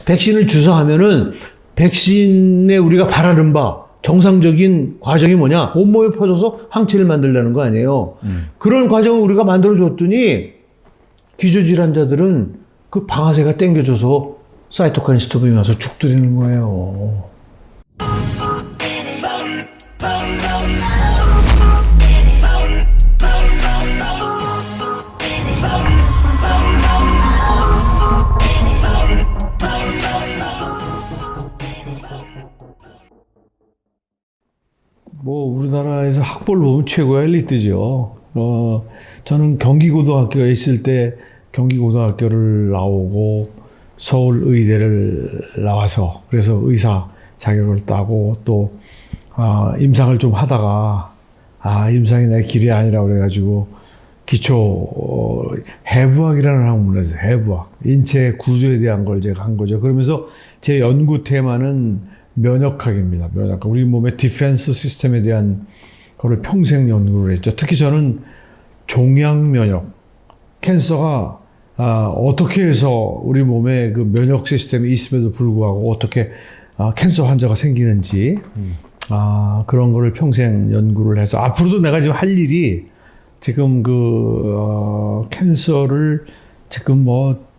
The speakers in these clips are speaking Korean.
백신을 주사하면은 백신에 우리가 바라는 바 정상적인 과정이 뭐냐? 온몸에 퍼져서 항체를 만들려는 거 아니에요. 그런 과정을 우리가 만들어줬더니 기저질환자들은 그 방아쇠가 땡겨져서 사이토카인 스토밍이 와서 죽들이는 거예요. 뭐 우리나라에서 학벌 보면 최고의 엘리트죠. 저는 경기고등학교에 있을 때 경기고등학교를 나오고 서울의대를 나와서 그래서 의사 자격을 따고 또 임상을 좀 하다가 임상이 내 길이 아니라 그래가지고 기초 해부학이라는 학문을 해서 해부학 인체 구조에 대한 걸 제가 한 거죠. 그러면서 제 연구 테마는 면역학입니다. 면역학. 우리 몸의 디펜스 시스템에 대한 거를 평생 연구를 했죠. 특히 저는 종양 면역, 캔서가 어떻게 해서 우리 몸에 그 면역 시스템이 있음에도 불구하고 어떻게 캔서 환자가 생기는지 그런 거를 평생 연구를 해서 앞으로도 내가 지금 할 일이 지금 캔서를 지금 뭐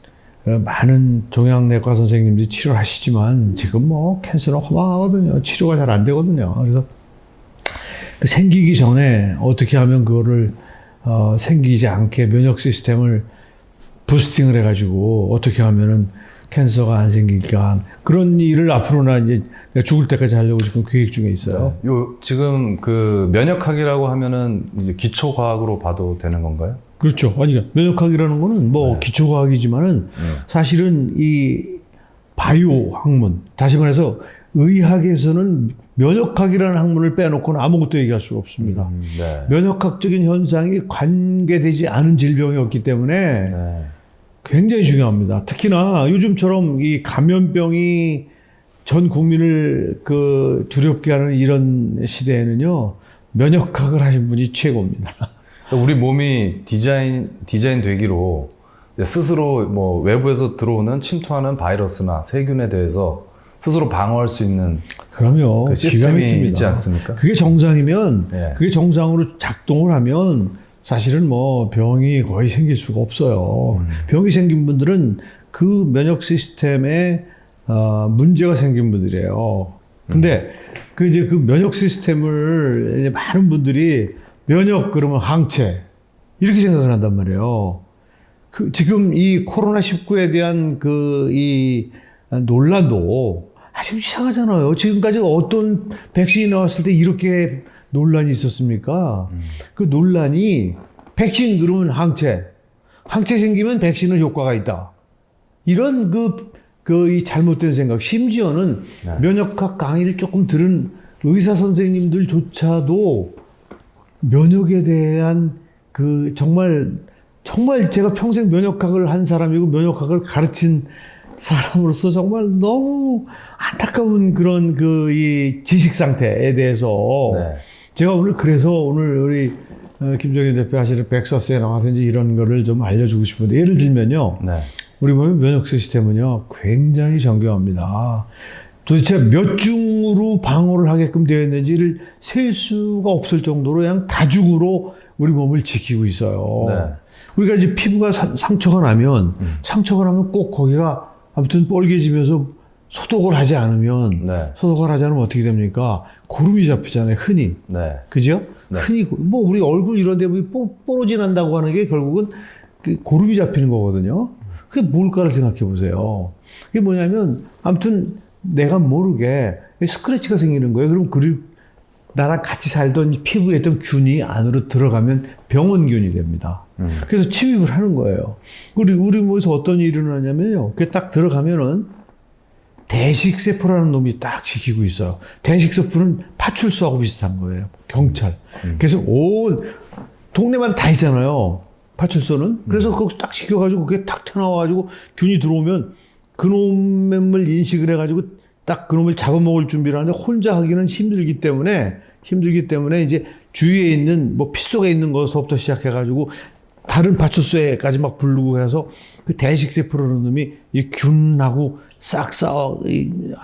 많은 종양내과 선생님들이 치료를 하시지만 지금 뭐 캔서는 허망하거든요. 치료가 잘 안 되거든요. 그래서 생기기 전에 어떻게 하면 그거를 생기지 않게 면역 시스템을 부스팅을 해가지고 어떻게 하면은 캔서가 안 생길까 그런 일을 앞으로나 이제 죽을 때까지 하려고 지금 계획 중에 있어요. 네. 지금 그 면역학이라고 하면은 이제 기초 과학으로 봐도 되는 건가요? 그렇죠. 아니 면역학이라는 거는 뭐 네. 기초 과학이지만은 사실은 이 바이오 학문, 다시 말해서 의학에서는 면역학이라는 학문을 빼놓고는 아무것도 얘기할 수가 없습니다. 네. 면역학적인 현상이 관계되지 않은 질병이 없기 때문에 네. 굉장히 중요합니다. 특히나 요즘처럼 이 감염병이 전 국민을 두렵게 하는 이런 시대에는요, 면역학을 하신 분이 최고입니다. 우리 몸이 디자인 되기로 스스로 뭐 외부에서 들어오는 침투하는 바이러스나 세균에 대해서 스스로 방어할 수 있는 그럼요. 그 시스템이 있지 않습니까? 그게 정상이면, 네. 그게 정상으로 작동을 하면 사실은 뭐 병이 거의 생길 수가 없어요. 병이 생긴 분들은 그 면역 시스템에 문제가 생긴 분들이에요. 근데 그 면역 시스템을 이제 많은 분들이 면역 그러면 항체 이렇게 생각을 한단 말이에요. 지금 이 코로나19에 대한 이 논란도 아주 이상하잖아요. 지금까지 어떤 백신이 나왔을 때 이렇게 논란이 있었습니까? 그 논란이 백신 그러면 항체 생기면 백신은 효과가 있다. 이런 이 잘못된 생각. 심지어는 네. 면역학 강의를 조금 들은 의사 선생님들조차도 면역에 대한 정말 제가 평생 면역학을 한 사람이고 면역학을 가르친 사람으로서 정말 너무 안타까운 그런 이 지식 상태에 대해서 네. 제가 그래서 오늘 우리 김종인 대표 하시는 백서스에 나와서 이제 이런 거를 좀 알려주고 싶은데 예를 들면요. 네. 우리 몸의 면역 시스템은요 굉장히 정교합니다. 도대체 몇 중으로 방어를 하게끔 되어 있는지를 셀 수가 없을 정도로 그냥 다중으로 우리 몸을 지키고 있어요. 네. 우리가 이제 피부가 상처가 나면 꼭 거기가 아무튼 뻘개지면서 소독을 하지 않으면 어떻게 됩니까? 고름이 잡히잖아요. 흔히. 네. 그죠? 네. 흔히 뭐 우리 얼굴 이런 데 뽀로지 난다고 하는 게 결국은 고름이 잡히는 거거든요. 그게 뭘까를 생각해 보세요. 그게 뭐냐면 아무튼 내가 모르게 스크래치가 생기는 거예요. 그럼 나랑 같이 살던 피부에 있던 균이 안으로 들어가면 병원균이 됩니다. 그래서 침입을 하는 거예요. 우리 몸에서 어떤 일이 일어나냐면요. 그게 딱 들어가면은 대식세포라는 놈이 딱 지키고 있어요. 대식세포는 파출소하고 비슷한 거예요. 경찰. 그래서 온 동네마다 다 있잖아요. 파출소는. 그래서 거기 딱 지켜가지고 그게 탁 튀어나와가지고 균이 들어오면 그놈을 인식을 해가지고 딱 그놈을 잡아먹을 준비를 하는데 혼자 하기는 힘들기 때문에 이제 주위에 있는 뭐 피 속에 있는 것부터 시작해가지고 다른 파출소에까지 막 부르고 해서 그 대식세포라는 놈이 이 균하고 싹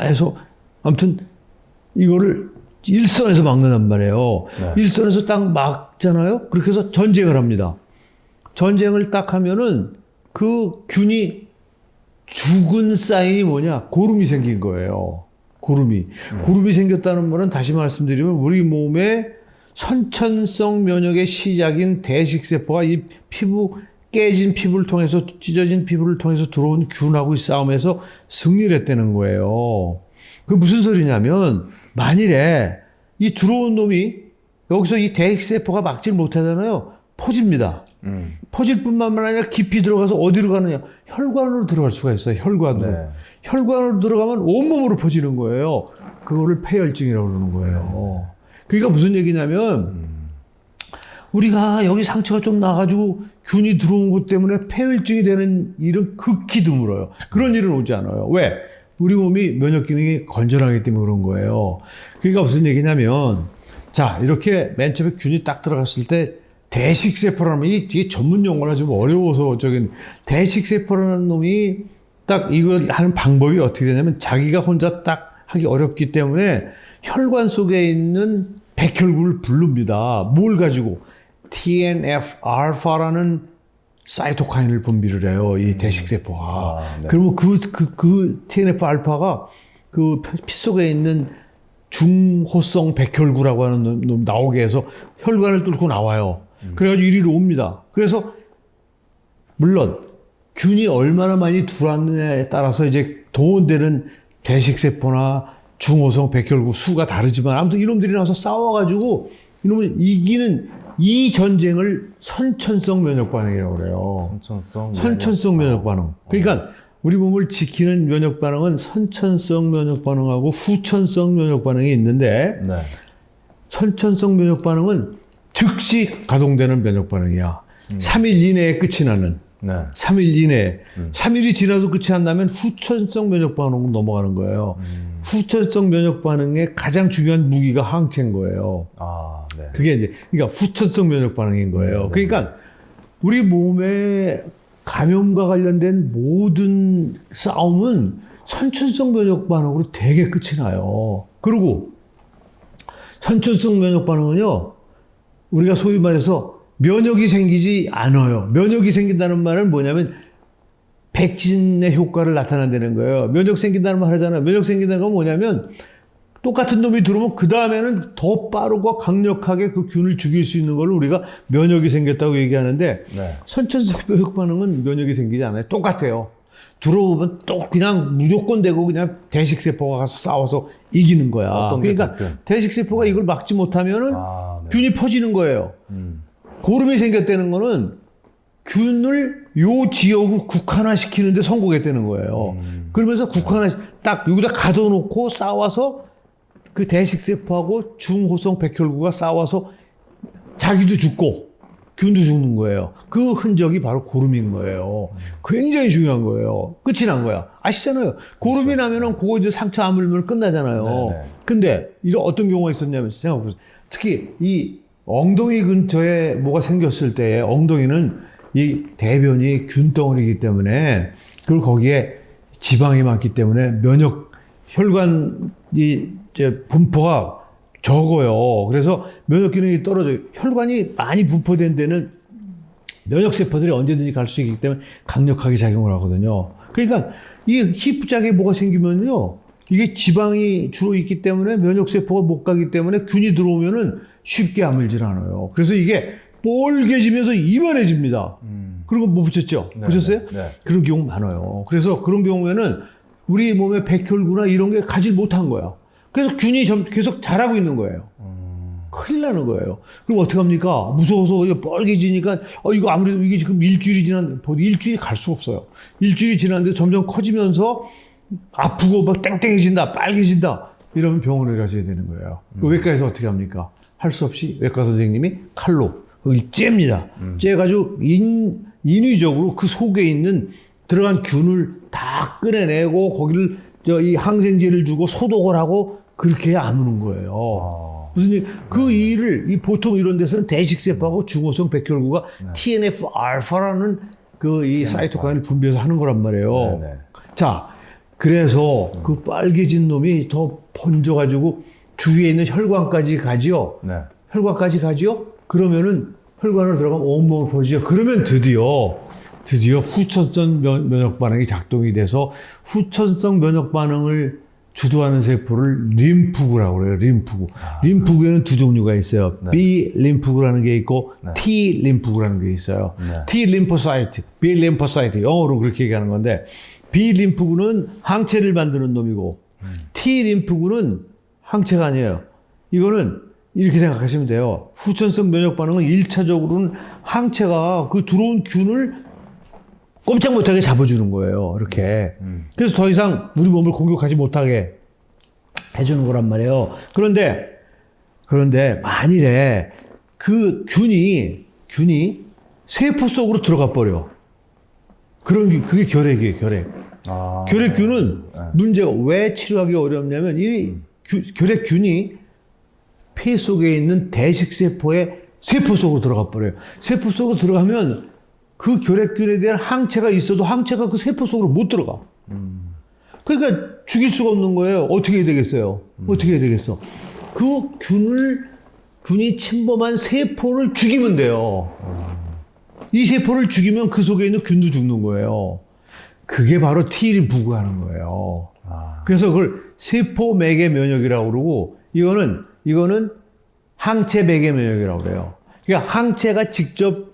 해서 아무튼 이거를 일선에서 막는단 말이에요. 네. 일선에서 딱 막잖아요. 그렇게 해서 전쟁을 합니다. 전쟁을 딱 하면은 그 균이 죽은 사인이 뭐냐? 고름이 생긴 거예요. 고름이. 고름이 생겼다는 말은 다시 말씀드리면 우리 몸에 선천성 면역의 시작인 대식세포가 이 깨진 피부를 통해서, 찢어진 피부를 통해서 들어온 균하고 싸움에서 승리를 했다는 거예요. 그 무슨 소리냐면, 만일에 이 들어온 놈이 여기서 이 대식세포가 막질 못하잖아요. 퍼집니다. 퍼질 뿐만 아니라 깊이 들어가서 어디로 가느냐? 혈관으로 들어갈 수가 있어요. 혈관으로. 네. 혈관으로 들어가면 온몸으로 퍼지는 거예요. 그거를 폐혈증이라고 그러는 거예요. 그러니까 무슨 얘기냐면, 우리가 여기 상처가 좀 나가지고 균이 들어온 것 때문에 폐혈증이 되는 일은 극히 드물어요. 그런 일은 오지 않아요. 왜? 우리 몸이 면역 기능이 건전하기 때문에 그런 거예요. 그러니까 무슨 얘기냐면, 자, 이렇게 맨 처음에 균이 딱 들어갔을 때 대식세포라는 놈이, 이게 전문 용어라 좀 어려워서 대식세포라는 놈이 딱 이걸 하는 방법이 어떻게 되냐면 자기가 혼자 딱 하기 어렵기 때문에 혈관 속에 있는 백혈구를 부릅니다. 뭘 가지고? TNF-알파라는 사이토카인을 분비를 해요. 이 대식세포가. 네. 그러면 그 TNF-알파가 그 피 속에 있는 중호성 백혈구라고 하는 놈 나오게 해서 혈관을 뚫고 나와요. 그래가지고 이리로 옵니다. 그래서 물론 균이 얼마나 많이 들어왔느냐에 따라서 이제 동원되는 대식세포나 중호성 백혈구 수가 다르지만 아무튼 이놈들이 나와서 싸워가지고 이놈을 이기는 이 전쟁을 선천성 면역 반응이라고 그래요. 선천성 면역 반응. 그러니까 우리 몸을 지키는 면역 반응은 선천성 면역 반응하고 후천성 면역 반응이 있는데 네. 선천성 면역 반응은 즉시 가동되는 면역 반응이야. 3일 이내에 끝이 나는. 네. 3일 이내에. 3일이 지나도 끝이 안 나면 후천성 면역 반응으로 넘어가는 거예요. 후천성 면역 반응의 가장 중요한 무기가 항체인 거예요. 아, 네. 그게 이제, 그러니까 후천성 면역 반응인 거예요. 그러니까 우리 몸에 감염과 관련된 모든 싸움은 선천성 면역 반응으로 되게 끝이 나요. 그리고 선천성 면역 반응은요, 우리가 소위 말해서 면역이 생기지 않아요. 면역이 생긴다는 말은 뭐냐면 백신의 효과를 나타낸다는 거예요. 면역 생긴다는 말 하잖아요. 면역 생긴다는 건 뭐냐면 똑같은 놈이 들어오면 그 다음에는 더 빠르고 강력하게 그 균을 죽일 수 있는 걸 우리가 면역이 생겼다고 얘기하는데 네. 선천성 면역 반응은 면역이 생기지 않아요. 똑같아요. 들어오면 또 그냥 무조건 되고 그냥 대식세포가 가서 싸워서 이기는 거야. 그러니까 대식세포가 이걸 막지 못하면은 네. 균이 퍼지는 거예요. 고름이 생겼다는 거는 균을 요 지역을 국한화시키는데 성공했다는 거예요. 그러면서 딱 여기다 가둬놓고 싸워서 그 대식세포하고 중호성 백혈구가 싸워서 자기도 죽고 균도 죽는 거예요. 그 흔적이 바로 고름인 거예요. 굉장히 중요한 거예요. 끝이 난 거야. 아시잖아요. 고름이 나면은 그거 이제 상처 아물면 끝나잖아요. 네네. 근데 이런 어떤 경우가 있었냐면 생각해보세요. 특히 이 엉덩이 근처에 뭐가 생겼을 때 엉덩이는 이 대변이 균덩어리이기 때문에 그리고 거기에 지방이 많기 때문에 면역 혈관 이제 분포가 적어요. 그래서 면역 기능이 떨어져요. 혈관이 많이 분포된 데는 면역 세포들이 언제든지 갈 수 있기 때문에 강력하게 작용을 하거든요. 그러니까 이 히프짝에 뭐가 생기면요, 이게 지방이 주로 있기 때문에 면역 세포가 못 가기 때문에 균이 들어오면은 쉽게 아물질 않아요. 그래서 이게 뻘개지면서 이만해집니다. 그리고 못 붙였죠? 네, 보셨어요? 네. 그런 경우 많아요. 그래서 그런 경우에는 우리 몸에 백혈구나 이런 게 가지 못한 거야. 그래서 균이 계속 자라고 있는 거예요. 큰일 나는 거예요. 그럼 어떡합니까? 무서워서 이거 뻘개지니까, 이거 아무래도 이게 지금 일주일이 일주일이 갈 수가 없어요. 일주일이 지났는데 점점 커지면서 아프고 막 땡땡해진다, 빨개진다. 이러면 병원에 가셔야 되는 거예요. 외과에서 어떻게 합니까? 할 수 없이 외과 선생님이 칼로 거기 잽니다. 째가지고 인위적으로 그 속에 있는 들어간 균을 다 꺼내내고 거기를 이 항생제를 주고 소독을 하고 그렇게 해야 아무는 거예요. 무슨 일? 그 일을 보통 이런 데서는 대식세포하고 중호성 백혈구가 TNF-알파라는 그 이 사이토카인을 분비해서 하는 거란 말이에요. 자, 그래서 그 빨개진 놈이 더 번져가지고 주위에 있는 혈관까지 가지요. 네. 혈관까지 가지요. 그러면은 혈관으로 들어가면 온몸을 퍼지죠. 그러면 드디어 후천성 면역 반응이 작동이 돼서 후천성 면역 반응을 주도하는 세포를 림프구라고 그래요. 림프구. 림프구에는 두 종류가 있어요. 네. B 림프구라는 게 있고 네. T 림프구라는 게 있어요. 네. T 림포사이트, B 림포사이트 영어로 그렇게 얘기하는 건데 B 림프구는 항체를 만드는 놈이고 T 림프구는 항체가 아니에요. 이거는 이렇게 생각하시면 돼요. 후천성 면역 반응은 1차적으로는 항체가 그 들어온 균을 꼼짝 못하게 잡아주는 거예요. 이렇게. 그래서 더 이상 우리 몸을 공격하지 못하게 해주는 거란 말이에요. 그런데 만일에 그 균이 세포 속으로 들어가 버려. 그게 결핵이에요, 결핵. 결핵균은 문제가 왜 치료하기 어렵냐면 이 결핵균이 폐 속에 있는 대식세포의 세포 속으로 들어가 버려요. 세포 속으로 들어가면 그 결핵균에 대한 항체가 있어도 항체가 그 세포 속으로 못 들어가. 그러니까 죽일 수가 없는 거예요. 어떻게 해야 되겠어요? 어떻게 해야 되겠어? 그 균이 침범한 세포를 죽이면 돼요. 이 세포를 죽이면 그 속에 있는 균도 죽는 거예요. 그게 바로 T림프구가 하는 거예요. 그래서 그걸 세포 매개 면역이라고 그러고 이거는 항체 매개 면역이라고 그래요. 그러니까 항체가 직접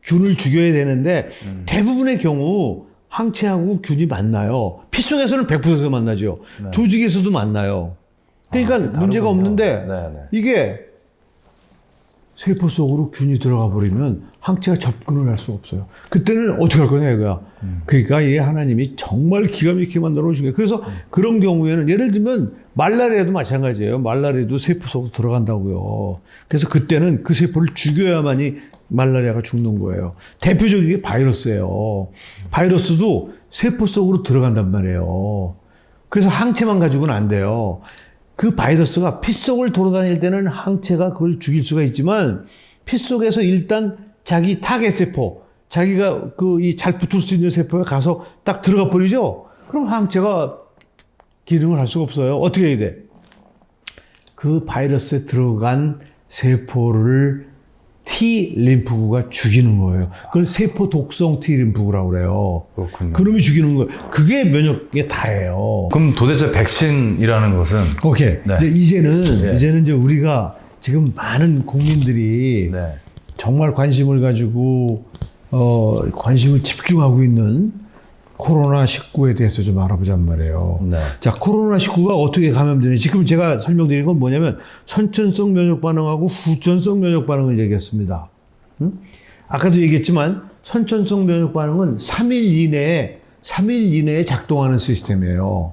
균을 죽여야 되는데 대부분의 경우 항체하고 균이 만나요. 피 속에서는 100% 만나죠. 네. 조직에서도 만나요. 그러니까 문제가 없는데 네네. 이게 세포 속으로 균이 들어가 버리면 항체가 접근을 할 수가 없어요. 그때는 어떻게 할 거냐 이거야. 그러니까 이 하나님이 정말 기가 막히게 만들어 오신 거예요. 그래서 그런 경우에는 예를 들면 말라리아도 마찬가지예요. 말라리아도 세포 속으로 들어간다고요. 그래서 그때는 그 세포를 죽여야만이 말라리아가 죽는 거예요. 대표적인 게 바이러스예요. 바이러스도 세포 속으로 들어간단 말이에요. 그래서 항체만 가지고는 안 돼요. 그 바이러스가 피 속을 돌아다닐 때는 항체가 그걸 죽일 수가 있지만 피 속에서 일단 자기 타겟 세포, 자기가 잘 붙을 수 있는 세포에 가서 딱 들어가 버리죠? 그럼 항체가 기능을 할 수가 없어요. 어떻게 해야 돼? 그 바이러스에 들어간 세포를 T 림프구가 죽이는 거예요. 그걸 세포 독성 T 림프구라고 그래요. 그렇군요. 그놈이 죽이는 거예요. 그게 면역의 다예요. 그럼 도대체 백신이라는 것은 오케이. 네. 이제는 이제 우리가 지금 많은 국민들이 네. 정말 관심을 가지고 관심을 집중하고 있는 코로나19에 대해서 좀 알아보잔 말이에요. 네. 자, 코로나19가 어떻게 감염되는지 지금 제가 설명드린 건 뭐냐면 선천성 면역 반응하고 후천성 면역 반응을 얘기했습니다. 아까도 얘기했지만 선천성 면역 반응은 3일 이내에 작동하는 시스템이에요.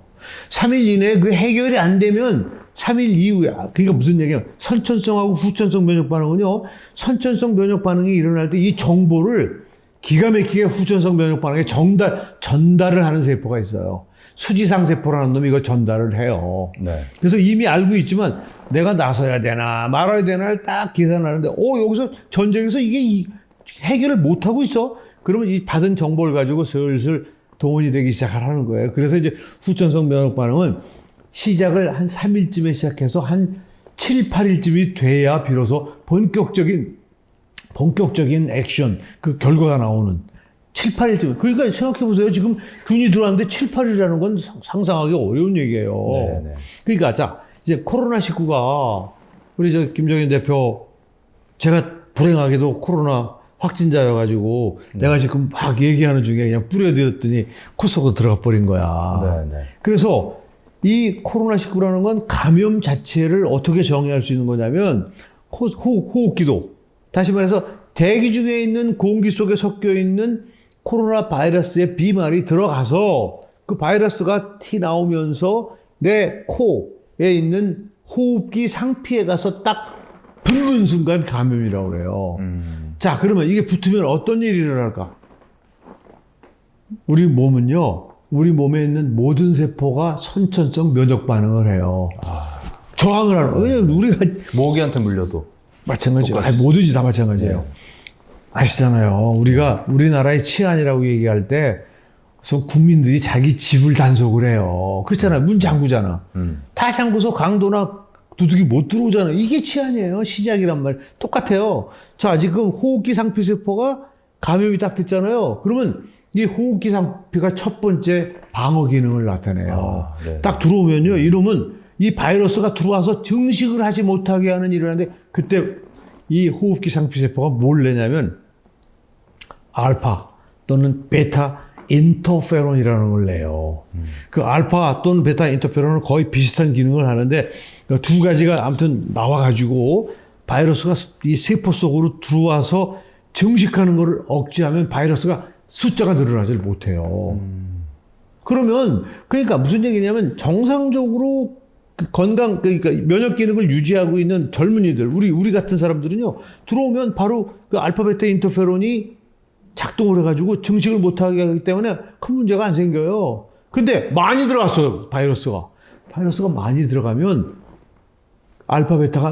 3일 이내에 그 해결이 안 되면 3일 이후에, 그러니까 무슨 얘기냐면 선천성하고 후천성 면역 반응은요, 선천성 면역 반응이 일어날 때 이 정보를 기가 막히게 후천성 면역 반응에 전달을 하는 세포가 있어요. 수지상 세포라는 놈이 이거 전달을 해요. 네. 그래서 이미 알고 있지만 내가 나서야 되나 말아야 되나를 딱 계산하는데 여기서 전쟁에서 이게 해결을 못하고 있어. 그러면 이 받은 정보를 가지고 슬슬 동원이 되기 시작하는 거예요. 그래서 이제 후천성 면역 반응은 시작을 한 3일쯤에 시작해서 한 7, 8일쯤이 돼야 비로소 본격적인 액션, 그 결과가 나오는 7, 8일쯤. 그러니까 생각해보세요. 지금 균이 들어왔는데 7, 8일이라는 건 상상하기 어려운 얘기예요. 네네. 그러니까 자, 이제 코로나19가 우리 김정인 대표, 제가 불행하게도 코로나 확진자여가지고 내가 지금 막 얘기하는 중에 그냥 뿌려들었더니 코 속으로 들어가 버린 거야. 네네. 그래서 이 코로나19라는 건 감염 자체를 어떻게 정의할 수 있는 거냐면 호흡기도, 다시 말해서 대기 중에 있는 공기 속에 섞여 있는 코로나 바이러스의 비말이 들어가서 그 바이러스가 티 나오면서 내 코에 있는 호흡기 상피에 가서 딱 붙는 순간 감염이라고 그래요. 자, 그러면 이게 붙으면 어떤 일이 일어날까? 우리 몸에 있는 모든 세포가 선천성 면역 반응을 해요. 저항을 하는 거예요. 왜냐면 우리가 모기한테 물려도 마찬가지예요. 뭐든지 다 마찬가지예요. 네. 아시잖아요. 우리나라의 치안이라고 얘기할 때 그래서 국민들이 자기 집을 단속을 해요. 그렇잖아요. 문 잠그잖아. 다 잠그서 강도나 도둑이 못 들어오잖아요. 이게 치안이에요. 시작이란 말. 똑같아요. 자, 지금 호흡기 상피세포가 감염이 딱 됐잖아요. 그러면 이 호흡기 상피가 첫 번째 방어 기능을 나타내요. 아, 네. 딱 들어오면요. 이놈은 이 바이러스가 들어와서 증식을 하지 못하게 하는 일을 하는데 그때 이 호흡기 상피세포가 뭘 내냐면 알파 또는 베타 인터페론이라는 걸 내요. 그 알파 또는 베타 인터페론은 거의 비슷한 기능을 하는데 두 가지가 아무튼 나와가지고 바이러스가 이 세포 속으로 들어와서 증식하는 것을 억제하면 바이러스가 숫자가 늘어나질 못해요. 그러면 그러니까 무슨 얘기냐면 정상적으로 그 건강 그러니까 면역 기능을 유지하고 있는 젊은이들 우리 같은 사람들은요 들어오면 바로 그 알파 베타 인터페론이 작동을 해가지고 증식을 못하게 하기 때문에 큰 문제가 안 생겨요. 근데 많이 들어갔어요, 바이러스가. 바이러스가 많이 들어가면 알파, 베타가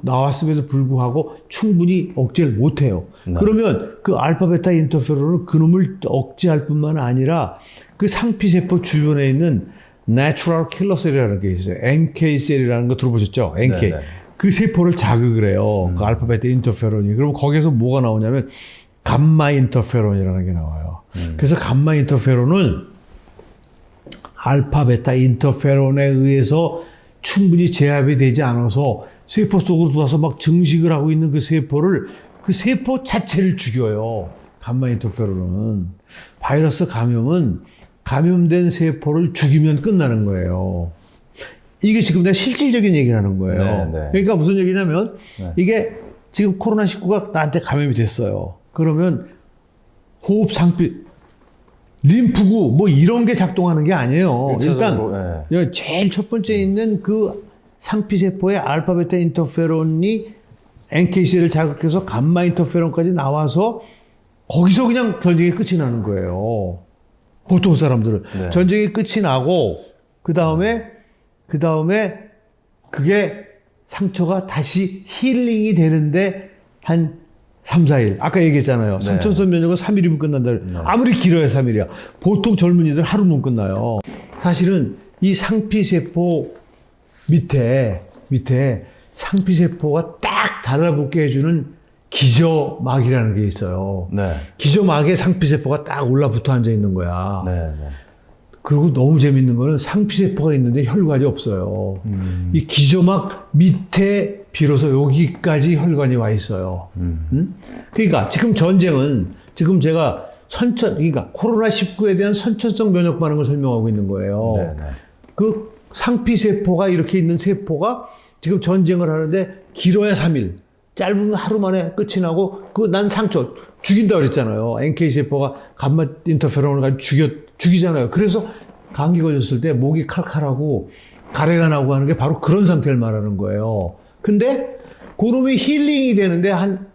나왔음에도 불구하고 충분히 억제를 못해요. 네. 그러면 그 알파, 베타 인터페론은 그놈을 억제할 뿐만 아니라 그 상피세포 주변에 있는 Natural Killer Cell이라는 게 있어요. NK 셀이라는 거 들어보셨죠? NK. 네, 네. 그 세포를 자극을 해요. 그 알파, 베타 인터페론이. 그럼 거기에서 뭐가 나오냐면 감마 인터페론이라는 게 나와요. 그래서 감마 인터페론은 알파, 베타 인터페론에 의해서 충분히 제압이 되지 않아서 세포 속으로 들어와서 막 증식을 하고 있는 그 세포를 그 세포 자체를 죽여요. 감마 인터페론은. 바이러스 감염은 감염된 세포를 죽이면 끝나는 거예요. 이게 지금 내가 실질적인 얘기를 하는 거예요. 네, 네. 그러니까 무슨 얘기냐면 네. 이게 지금 코로나19가 나한테 감염이 됐어요. 그러면 호흡 상피, 림프구 뭐 이런 게 작동하는 게 아니에요. 일차적으로, 일단 제일 첫 번째 있는 그 상피세포의 알파 베타 인터페론이 NKC를 자극해서 감마 인터페론까지 나와서 거기서 그냥 전쟁이 끝이 나는 거예요. 보통 사람들은. 네. 전쟁이 끝이 나고 그 다음에 그게 상처가 다시 힐링이 되는데 한 3, 4일. 아까 얘기했잖아요. 네. 선천성 면역은 3일이면 끝난다. 아무리 길어야 3일이야. 보통 젊은이들 하루면 끝나요. 사실은 이 상피세포 밑에 상피세포가 딱 달라붙게 해주는 기저막이라는 게 있어요. 네. 기저막에 상피세포가 딱 올라붙어 앉아 있는 거야. 네. 네. 그리고 너무 재밌는 거는 상피세포가 있는데 혈관이 없어요. 이 기저막 밑에 비로소 여기까지 혈관이 와 있어요. 그러니까 지금 전쟁은 지금 제가 그러니까 코로나19에 대한 선천성 면역 반응을 설명하고 있는 거예요. 네, 네. 그 상피세포가 이렇게 있는 세포가 지금 전쟁을 하는데 길어야 3일, 짧으면 하루 만에 끝이 나고 난 상처 죽인다 그랬잖아요. NK세포가 감마 인터페론을 가지고 죽이잖아요. 그래서 감기 걸렸을 때 목이 칼칼하고 가래가 나고 하는 게 바로 그런 상태를 말하는 거예요. 근데 그놈이 힐링이 되는데 한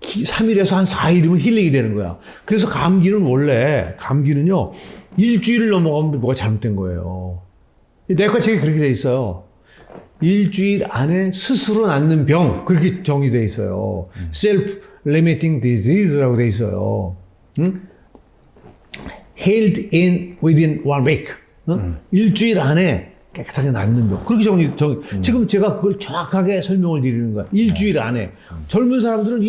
3일에서 한 4일이면 힐링이 되는 거야. 그래서 감기는요, 일주일을 넘어가면 뭐가 잘못된 거예요. 내과 책에 그렇게 돼 있어요. 일주일 안에 스스로 낫는 병, 그렇게 정의돼 있어요. Self-limiting disease라고 돼 있어요. Healed in within 1 week. 일주일 안에 깨끗하게 낫는 병. 그렇게 지금 제가 그걸 정확하게 설명을 드리는 거야. 일주일 안에. 젊은 사람들은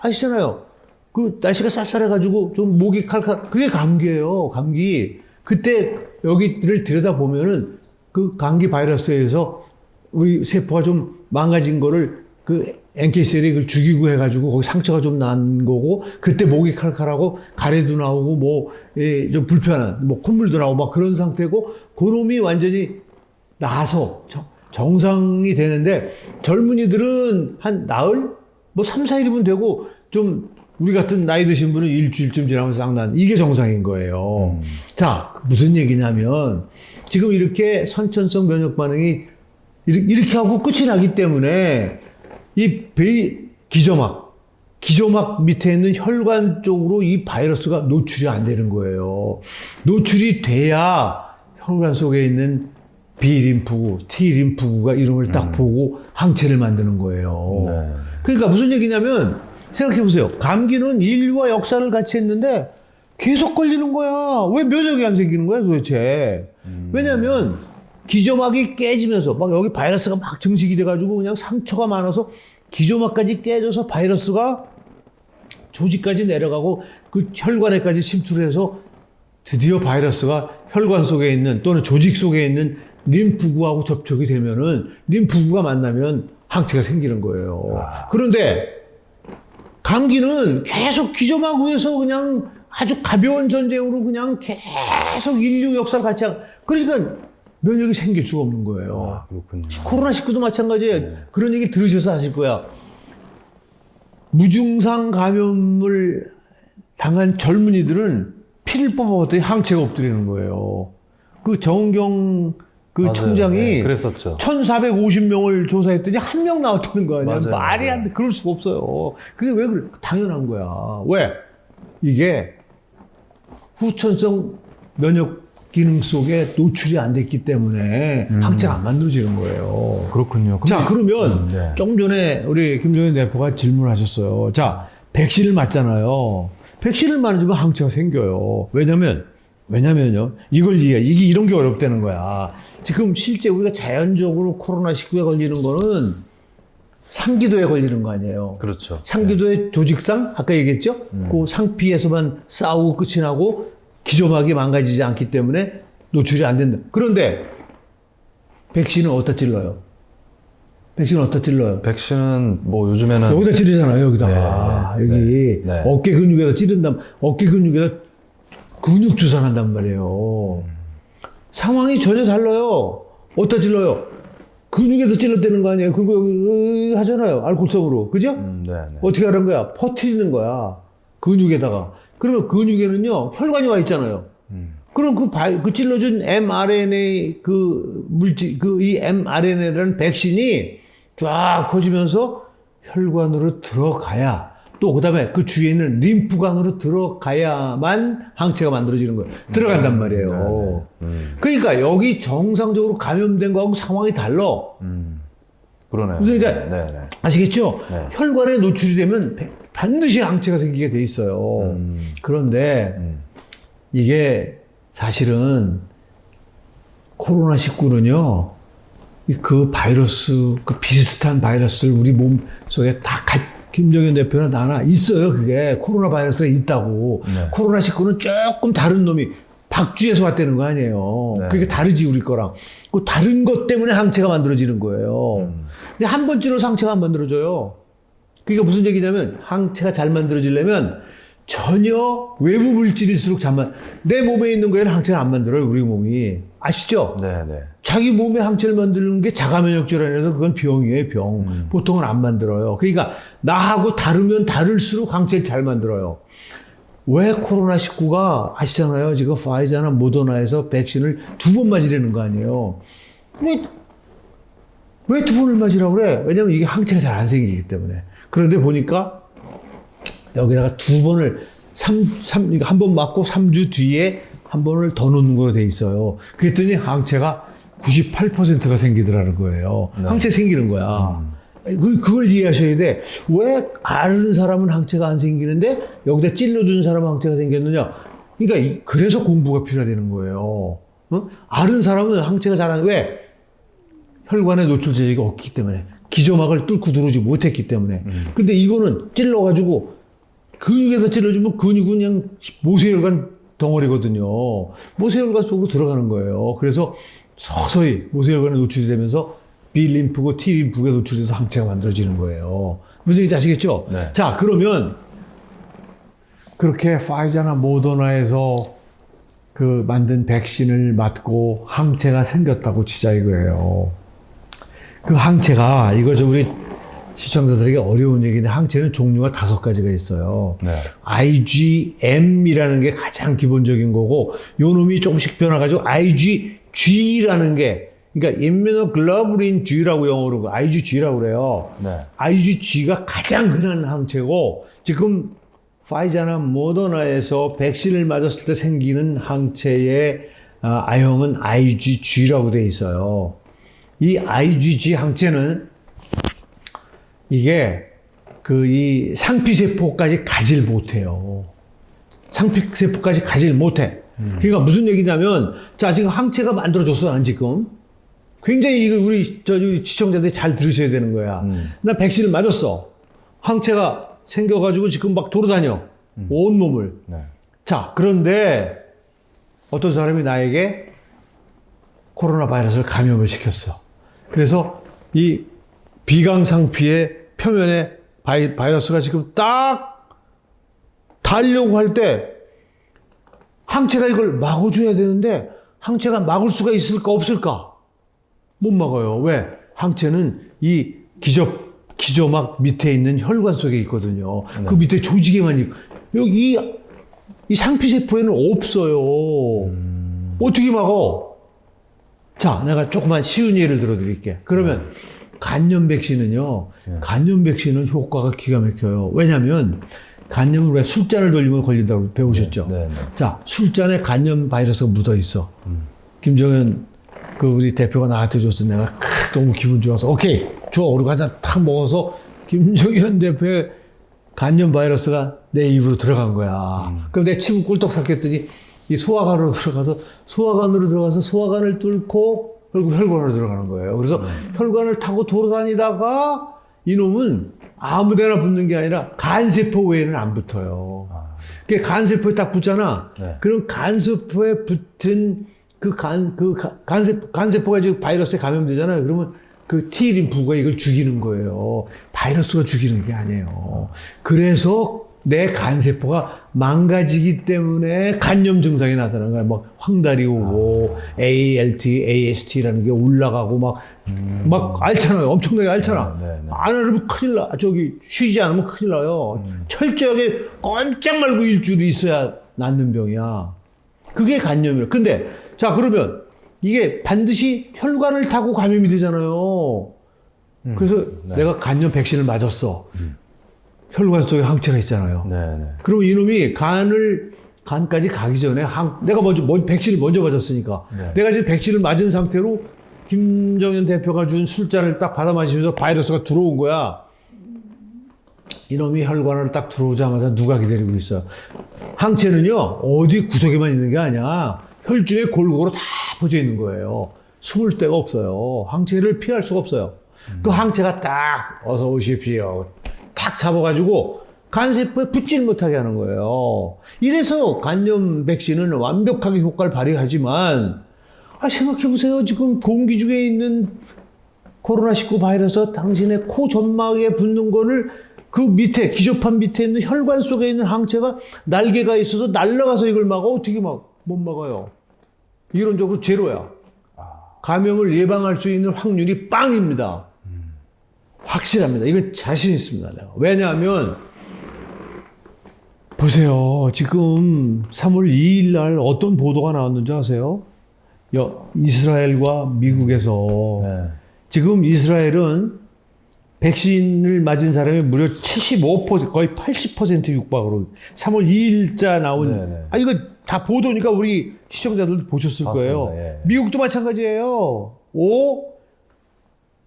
아시잖아요. 그 날씨가 쌀쌀해가지고 좀 목이 칼칼, 그게 감기예요. 감기. 그때 여기를 들여다보면은 그 감기 바이러스에 의해서 우리 세포가 좀 망가진 거를 그 NK셀이 그걸 죽이고 해가지고 거기 상처가 좀 난 거고, 그때 목이 칼칼하고 가래도 나오고 뭐 좀 불편한 뭐 콧물도 나오고 막 그런 상태고, 그놈이 완전히 나서 정상이 되는데 젊은이들은 한 나흘 뭐 3, 4일이면 되고, 좀 우리 같은 나이 드신 분은 일주일쯤 지나면 쌍난, 이게 정상인 거예요. 자, 무슨 얘기냐면 지금 이렇게 선천성 면역 반응이 이렇게 하고 끝이 나기 때문에 이 기저막 밑에 있는 혈관 쪽으로 이 바이러스가 노출이 안 되는 거예요. 노출이 돼야 혈관 속에 있는 B림프구, T림프구가 이름을 딱 보고 항체를 만드는 거예요. 네. 그러니까 무슨 얘기냐면 생각해 보세요. 감기는 인류와 역사를 같이 했는데 계속 걸리는 거야. 왜 면역이 안 생기는 거야 도대체? 왜냐면 기저막이 깨지면서 막 여기 바이러스가 막 증식이 돼가지고 그냥 상처가 많아서 기저막까지 깨져서 바이러스가 조직까지 내려가고 그 혈관에까지 침투를 해서 드디어 바이러스가 혈관 속에 있는 또는 조직 속에 있는 림프구하고 접촉이 되면은 림프구가 만나면 항체가 생기는 거예요. 그런데 감기는 계속 기저막 위에서 그냥 아주 가벼운 전쟁으로 그냥 계속 인류 역사를 같이 그러니까 면역이 생길 수가 없는 거예요. 그렇군요. 코로나19도 마찬가지예요. 그런 얘기 들으셔서 아실 거야. 무증상 감염을 당한 젊은이들은 피를 뽑아봤더니 항체가 엎드리는 거예요. 그 정은경 그 맞아요. 청장이 네, 그랬었죠. 1450명을 조사했더니 한 명 나왔다는 거 아니야. 맞아요. 말이 안 돼. 그럴 수가 없어요. 그게 왜 그래? 당연한 거야. 왜? 이게 후천성 면역 기능 속에 노출이 안 됐기 때문에 항체가 안 만들어지는 거예요. 그렇군요. 자, 그러면 네. 조금 전에 우리 김종인 대표가 질문하셨어요. 자, 백신을 맞잖아요. 백신을 맞으면 항체가 생겨요. 왜냐면요. 이게 이런 게 어렵다는 거야. 지금 실제 우리가 자연적으로 코로나19에 걸리는 거는 상기도에 걸리는 거 아니에요. 그렇죠. 상기도의 조직상, 아까 얘기했죠? 그 상피에서만 싸우고 끝이 나고 기저막이 망가지지 않기 때문에 노출이 안 된다. 그런데 백신은 어디다 찔러요? 백신은 뭐 요즘에는 여기다 찌르잖아요, 여기다가. 네, 여기 네. 어깨 근육에다 찌른다면 어깨 근육에다 근육 주사한단 말이에요. 상황이 전혀 달라요. 어디다 찔러요? 근육에다 찔러대는 거 아니에요? 그리고 여기 하잖아요. 알코올성으로. 그죠? 네. 어떻게 하는 거야? 퍼뜨리는 거야. 근육에다가. 그러면 근육에는요, 혈관이 와 있잖아요. 그럼 그 찔러준 mRNA 이 mRNA라는 백신이 쫙 퍼지면서 혈관으로 들어가야 또 그다음에 그 주위에 있는 림프관으로 들어가야만 항체가 만들어지는 거예요. 들어간단 말이에요. 그러니까 여기 정상적으로 감염된 거하고 상황이 달라. 그러네요. 무슨 이제 네. 아시겠죠? 네. 혈관에 노출이 되면 반드시 항체가 생기게 돼 있어요. 그런데 이게 사실은 코로나19는요, 그 바이러스, 그 비슷한 바이러스를 우리 몸 속에 김정현 대표나 나나 있어요. 그게 코로나 바이러스가 있다고. 네. 코로나19는 조금 다른 놈이 박쥐에서 왔다는 거 아니에요. 네. 그게 다르지 우리 거랑. 그 다른 것 때문에 항체가 만들어지는 거예요. 근데 한 번 찔러서 항체가 안 만들어져요. 그게 무슨 얘기냐면 항체가 잘 만들어지려면 전혀 외부 물질일수록 내 몸에 있는 거에는 항체를 안 만들어요. 우리 몸이. 아시죠? 네. 자기 몸에 항체를 만드는 게 자가면역 질환이라서 그건 병이에요, 병. 보통은 안 만들어요. 그러니까 나하고 다르면 다를수록 항체를 잘 만들어요. 왜 코로나19가 아시잖아요. 지금 파이자나 모더나에서 백신을 2번 맞으려는 거 아니에요. 왜 2번을 맞으라고 그래? 왜냐면 이게 항체가 잘 안 생기기 때문에. 그런데 보니까 여기다가 2번을 한 번 맞고 3주 뒤에 한 번을 더 놓는 거로 돼 있어요. 그랬더니 항체가 98%가 생기더라는 거예요. 네. 항체 생기는 거야. 그걸 이해하셔야 돼. 왜 아는 사람은 항체가 안 생기는데 여기다 찔러준 사람은 항체가 생겼느냐. 그러니까 그래서 공부가 필요하다는 거예요. 아는 사람은 항체가 잘 안, 왜? 혈관에 노출 제약이 없기 때문에. 기저막을 뚫고 들어오지 못했기 때문에. 근데 이거는 찔러가지고 근육에다 찔러주면 근육은 그냥 모세혈관 덩어리거든요. 모세혈관 속으로 들어가는 거예요. 그래서 서서히 모세혈관에 노출이 되면서 B림프고 T림프가 노출돼서 항체가 만들어지는 거예요. 무슨 얘기인지 아시겠죠? 네. 자, 그러면 그렇게 파이자나 모더나에서 그 만든 백신을 맞고 항체가 생겼다고 치자 이거예요. 그 항체가 우리 시청자들에게 어려운 얘기인데 항체는 종류가 5가지가 있어요. 네. IgM이라는 게 가장 기본적인 거고 요 놈이 조금씩 변화가지고 IgG라는 게 그러니까 immunoglobulin G라고 영어로 IgG라고 그래요. 네. IgG가 가장 흔한 항체고 지금 파이자나 모더나에서 백신을 맞았을 때 생기는 항체의 I형은 IgG라고 돼 있어요. 이 IgG 항체는 이게 이 상피세포까지 가질 못해요. 상피세포까지 가질 못해. 그러니까 무슨 얘기냐면, 자, 지금 항체가 만들어졌어, 난 지금. 굉장히 이거 우리 저기 시청자들이 잘 들으셔야 되는 거야. 나 백신을 맞았어. 항체가 생겨가지고 지금 막 돌아다녀. 온몸을. 네. 자, 그런데 어떤 사람이 나에게 코로나 바이러스를 감염을 시켰어. 그래서 이 비강상피의 표면에 바이러스가 지금 딱 달려고 할 때 항체가 이걸 막아줘야 되는데 항체가 막을 수가 있을까 없을까? 못 막아요. 왜? 항체는 이 기저막 밑에 있는 혈관 속에 있거든요. 그 밑에 조직에만 있고 여기 이 상피세포에는 없어요. 어떻게 막아? 자, 내가 조그만 쉬운 예를 들어드릴게. 그러면 간염 백신은요. 간염 백신은 효과가 기가 막혀요. 왜냐하면 간염을 왜 술잔을 돌리면 걸린다고 배우셨죠? 네. 자, 술잔에 간염 바이러스가 묻어 있어. 김정현 그 우리 대표가 나한테 줬어. 내가 너무 기분 좋아서 오케이 줘. 그리고 한잔 탁 먹어서 김정현 대표의 간염 바이러스가 내 입으로 들어간 거야. 그럼 내 침을 꿀떡 삭혔더니 이 소화관으로 들어가서 소화관을 뚫고 결국 혈관으로 들어가는 거예요. 그래서 혈관을 타고 돌아다니다가 이놈은 아무데나 붙는 게 아니라 간세포 외에는 안 붙어요. 그러니까 간세포에 딱 붙잖아. 네. 그럼 간세포에 붙은 간세포가 지금 바이러스에 감염되잖아요. 그러면 그 T림프가 이걸 죽이는 거예요. 바이러스가 죽이는 게 아니에요. 그래서 내 간세포가 망가지기 때문에 간염 증상이 나타나는 거야. 막 황달이 오고 ALT, AST라는 게 올라가고 막 앓잖아요. 엄청나게 앓잖아. 네. 안 앓으면 큰일 나. 쉬지 않으면 큰일 나요. 철저하게 꼼짝 말고 일주일이 있어야 낫는 병이야. 그게 간염이에요. 근데 자, 그러면 이게 반드시 혈관을 타고 감염이 되잖아요. 그래서 내가 간염 백신을 맞았어. 혈관 속에 항체가 있잖아요. 네. 그럼 이놈이 간까지 가기 전에 내가 백신을 먼저 맞았으니까 네. 내가 지금 백신을 맞은 상태로 김정현 대표가 준 술잔을 딱 받아 마시면서 바이러스가 들어온 거야. 이놈이 혈관을 딱 들어오자마자 누가 기다리고 있어요? 항체는요, 어디 구석에만 있는 게 아니야. 혈중에 골고루 다 퍼져 있는 거예요. 숨을 데가 없어요. 항체를 피할 수가 없어요. 그 항체가 딱 어서 오십시오. 탁 잡아가지고 간세포에 붙질 못하게 하는 거예요. 이래서 간염 백신은 완벽하게 효과를 발휘하지만 생각해보세요. 지금 공기 중에 있는 코로나19 바이러스 당신의 코 점막에 붙는 거를 그 밑에 기저판 밑에 있는 혈관 속에 있는 항체가 날개가 있어서 날아가서 이걸 막아. 어떻게 못 막아요. 이론적으로 제로야. 감염을 예방할 수 있는 확률이 빵입니다. 확실합니다. 이건 자신 있습니다. 내가. 왜냐하면 보세요. 지금 3월 2일 날 어떤 보도가 나왔는지 아세요? 이스라엘과 미국에서 지금 이스라엘은 백신을 맞은 사람이 무려 75%, 거의 80% 육박으로 3월 2일자 나온 이거 다 보도니까 우리 시청자들도 보셨을 거예요. 예. 미국도 마찬가지예요.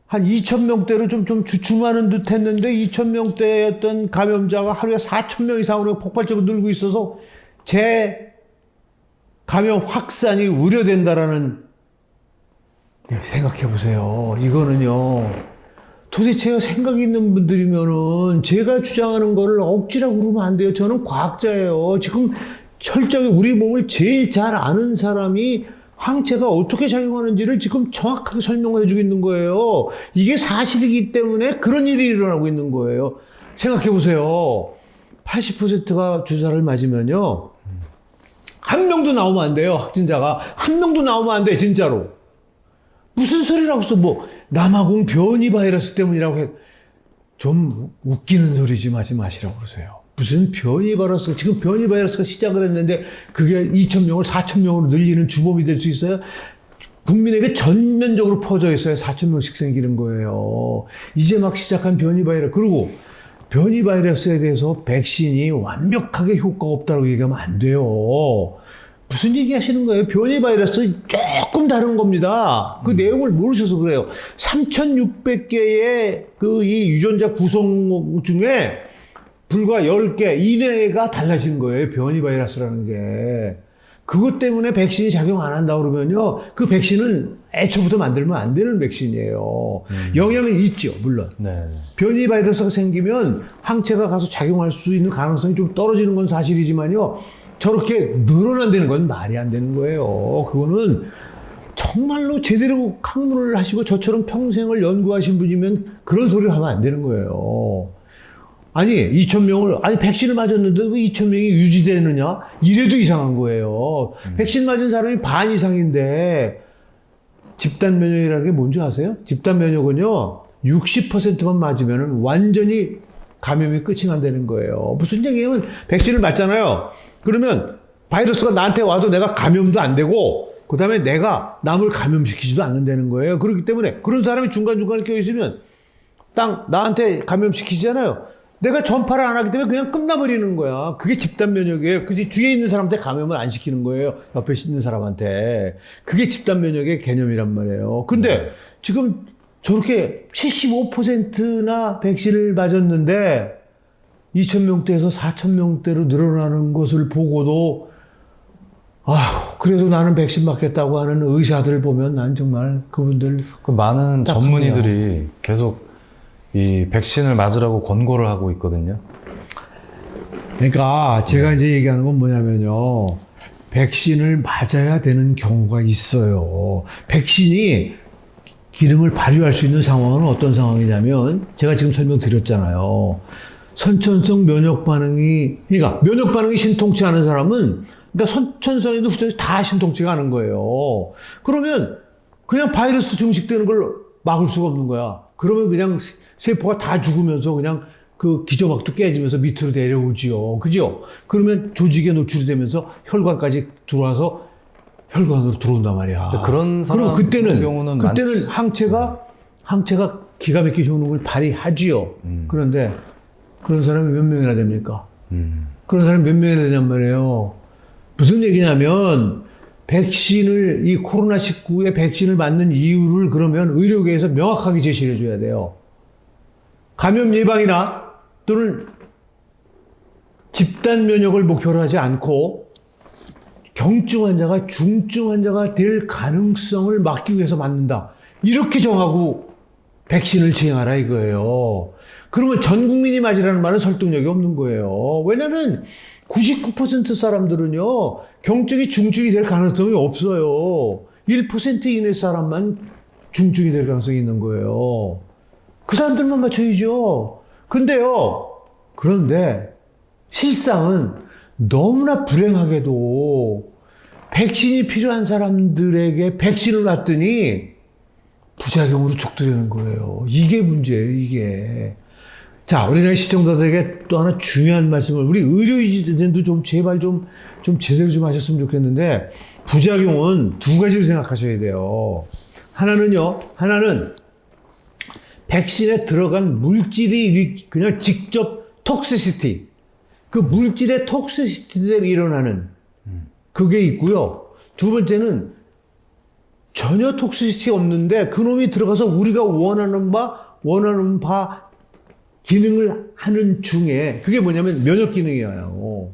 한 2,000명대로 좀 주춤하는 듯 했는데 2,000명대였던 감염자가 하루에 4,000명 이상으로 폭발적으로 늘고 있어서 감염 확산이 우려된다라는 생각해 보세요. 이거는요. 도대체 생각 있는 분들이면은 제가 주장하는 거를 억지라고 그러면 안 돼요. 저는 과학자예요. 지금 철저히 우리 몸을 제일 잘 아는 사람이 항체가 어떻게 작용하는지를 지금 정확하게 설명해 주고 있는 거예요. 이게 사실이기 때문에 그런 일이 일어나고 있는 거예요. 생각해 보세요. 80%가 주사를 맞으면요. 한 명도 나오면 안 돼요. 확진자가. 한 명도 나오면 안 돼. 진짜로. 무슨 소리라고 써. 남아공 변이 바이러스 때문이라고 해. 좀 웃기는 소리 좀 하지 마시라고 그러세요. 무슨 변이 바이러스가, 지금 변이 바이러스가 시작을 했는데 그게 2,000명을 4,000명으로 늘리는 주범이 될 수 있어요? 국민에게 전면적으로 퍼져 있어요. 4,000명씩 생기는 거예요. 이제 막 시작한 변이 바이러스. 그리고 변이 바이러스에 대해서 백신이 완벽하게 효과가 없다고 얘기하면 안 돼요. 무슨 얘기 하시는 거예요? 변이 바이러스 조금 다른 겁니다. 그 내용을 모르셔서 그래요. 3,600개의 이 유전자 구성 중에 불과 10개 이내가 달라진 거예요. 변이 바이러스라는 게. 그것 때문에 백신이 작용 안 한다 그러면요. 그 백신은 애초부터 만들면 안 되는 백신이에요. 영향은 있죠, 물론. 네. 변이 바이러스가 생기면 항체가 가서 작용할 수 있는 가능성이 좀 떨어지는 건 사실이지만요. 저렇게 늘어난다는 건 말이 안 되는 거예요. 그거는 정말로 제대로 학문을 하시고 저처럼 평생을 연구하신 분이면 그런 소리를 하면 안 되는 거예요. 아니, 2,000명을, 아니, 백신을 맞았는데도 왜 2,000명이 유지되느냐? 이래도 이상한 거예요. 백신 맞은 사람이 반 이상인데, 집단 면역이라는 게 뭔지 아세요? 집단 면역은요, 60%만 맞으면 완전히 감염이 끝이 난다는 거예요. 무슨 얘기냐면, 백신을 맞잖아요. 그러면 바이러스가 나한테 와도 내가 감염도 안 되고, 그 다음에 내가 남을 감염시키지도 않는다는 거예요. 그렇기 때문에 그런 사람이 중간중간에 껴있으면, 나한테 감염시키잖아요. 내가 전파를 안 하기 때문에 그냥 끝나버리는 거야. 그게 집단 면역이에요. 그 뒤에 있는 사람한테 감염을 안 시키는 거예요. 옆에 있는 사람한테. 그게 집단 면역의 개념이란 말이에요. 근데 지금 저렇게 75%나 백신을 맞았는데 2,000명대에서 4,000명대로 늘어나는 것을 보고도 그래도 나는 백신 맞겠다고 하는 의사들 보면 난 정말 그분들 그 많은 전문의들이 계속 이 백신을 맞으라고 권고를 하고 있거든요. 그러니까 제가 이제 얘기하는 건 뭐냐면요. 백신을 맞아야 되는 경우가 있어요. 백신이 기능을 발휘할 수 있는 상황은 어떤 상황이냐면 제가 지금 설명드렸잖아요. 선천성 면역 반응이, 그러니까 면역 반응이 신통치 않은 사람은 그러니까 선천성에도 후천성이 다 신통치가 않은 거예요. 그러면 그냥 바이러스 증식되는 걸 막을 수가 없는 거야. 그러면 그냥 세포가 다 죽으면서 그냥 그 기저막도 깨지면서 밑으로 내려오지요. 그죠? 그러면 조직에 노출이 되면서 혈관까지 들어와서 혈관으로 들어온단 말이야. 그런 사람 그때는 경우는 항체가 기가 막힌 효능을 발휘하지요. 그런데 그런 사람이 몇 명이나 됩니까? 그런 사람이 몇 명이나 되냔 말이에요. 무슨 얘기냐면 백신을 이 코로나19의 백신을 맞는 이유를 그러면 의료계에서 명확하게 제시해 줘야 돼요. 감염 예방이나 또는 집단 면역을 목표로 하지 않고 경증 환자가 중증 환자가 될 가능성을 막기 위해서 맞는다. 이렇게 정하고 백신을 지행하라 이거예요. 그러면 전 국민이 맞으라는 말은 설득력이 없는 거예요. 왜냐하면 99% 사람들은요, 경증이 중증이 될 가능성이 없어요. 1% 이내 사람만 중증이 될 가능성이 있는 거예요. 그 사람들만 맞춰야죠. 그런데 실상은 너무나 불행하게도 백신이 필요한 사람들에게 백신을 놨더니 부작용으로 죽더라는 거예요. 이게 문제예요, 이게. 자, 우리나라 시청자들에게 또 하나 중요한 말씀을, 우리 의료진도 좀 제발 좀 제대로 좀 하셨으면 좋겠는데, 부작용은 두 가지로 생각하셔야 돼요. 하나는 백신에 들어간 물질이 그냥 직접 톡시시티, 그 물질의 톡시시티 때문에 일어나는 그게 있고요. 두 번째는 전혀 톡시시티 없는데 그놈이 들어가서 우리가 원하는 바 기능을 하는 중에 그게 뭐냐면 면역 기능이에요.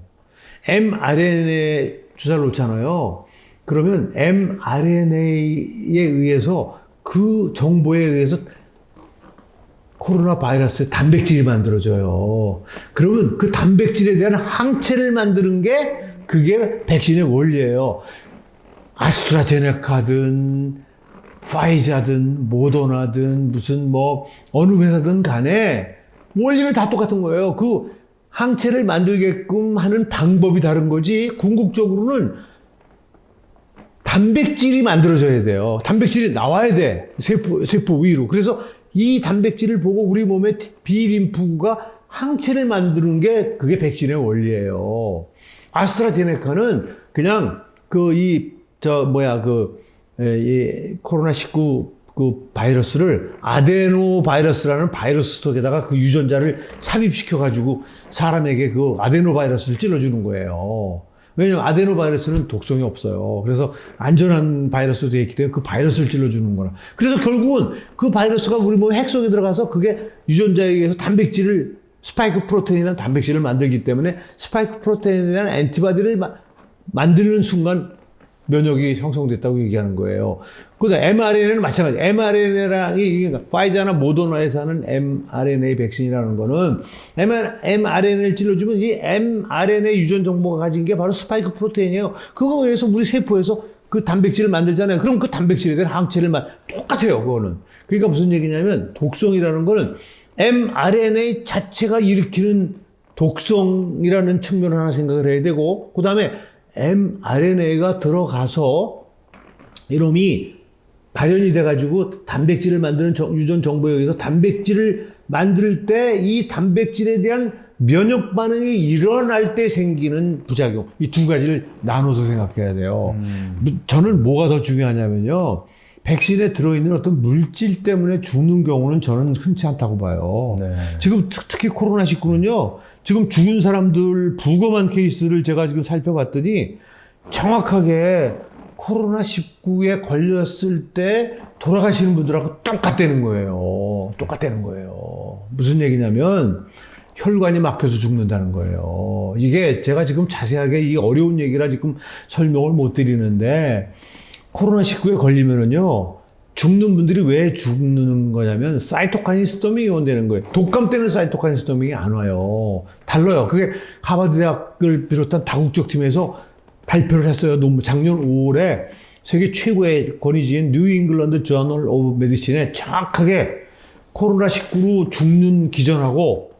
mRNA 주사를 놓잖아요. 그러면 mRNA에 의해서 그 정보에 의해서 코로나 바이러스의 단백질이 만들어져요. 그러면 그 단백질에 대한 항체를 만드는 게 그게 백신의 원리예요. 아스트라제네카든 파이자든 모더나든 무슨 어느 회사든 간에 원리는 다 똑같은 거예요. 그 항체를 만들게끔 하는 방법이 다른 거지 궁극적으로는 단백질이 만들어져야 돼요. 단백질이 나와야 돼. 세포 위로. 그래서 이 단백질을 보고 우리 몸의 비림프구가 항체를 만드는 게 그게 백신의 원리예요. 아스트라제네카는 그냥 이 코로나19 그 바이러스를 아데노 바이러스라는 바이러스 속에다가 그 유전자를 삽입시켜가지고 사람에게 그 아데노 바이러스를 찔러주는 거예요. 왜냐면 아데노 바이러스는 독성이 없어요. 그래서 안전한 바이러스로 되어 있기 때문에 그 바이러스를 찔러주는 거라. 그래서 결국은 그 바이러스가 우리 몸 핵 속에 들어가서 그게 유전자에 의해서 단백질을 스파이크 프로테인이라는 단백질을 만들기 때문에 스파이크 프로테인에 대한 엔티바디를 만드는 순간 면역이 형성됐다고 얘기하는 거예요. 그다음 mRNA는 마찬가지. mRNA랑 파이자나 모더나에서 하는 mRNA 백신이라는 거는 mRNA를 찔러주면 이 mRNA 유전 정보가 가진 게 바로 스파이크 프로테인이에요. 그거에 의해서 우리 세포에서 그 단백질을 만들잖아요. 그럼 그 단백질에 대한 항체를 똑같아요. 그거는. 그러니까 무슨 얘기냐면 독성이라는 거는 mRNA 자체가 일으키는 독성이라는 측면을 하나 생각을 해야 되고, 그 다음에 mRNA가 들어가서 이놈이 발현이 돼가지고 단백질을 만드는 유전 정보에 의해서 단백질을 만들 때 이 단백질에 대한 면역 반응이 일어날 때 생기는 부작용. 이 두 가지를 나눠서 생각해야 돼요. 저는 뭐가 더 중요하냐면요. 백신에 들어있는 어떤 물질 때문에 죽는 경우는 저는 흔치 않다고 봐요. 네. 지금 특히 코로나19는요. 지금 죽은 사람들 부검한 케이스를 제가 지금 살펴봤더니 정확하게 코로나19에 걸렸을 때 돌아가시는 분들하고 똑같다는 거예요. 똑같다는 거예요. 무슨 얘기냐면 혈관이 막혀서 죽는다는 거예요. 이게 제가 지금 자세하게 이 어려운 얘기라 지금 설명을 못 드리는데 코로나19에 걸리면은요. 죽는 분들이 왜 죽는 거냐면 사이토카인 스토밍이 온다는 거예요. 독감 때는 사이토카인 스토밍이 안 와요. 달라요. 그게 하버드 대학을 비롯한 다국적 팀에서 발표를 했어요. 작년 5월에 세계 최고의 권위지인 뉴 잉글랜드 저널 오브 메디신에 정확하게 코로나19로 죽는 기전하고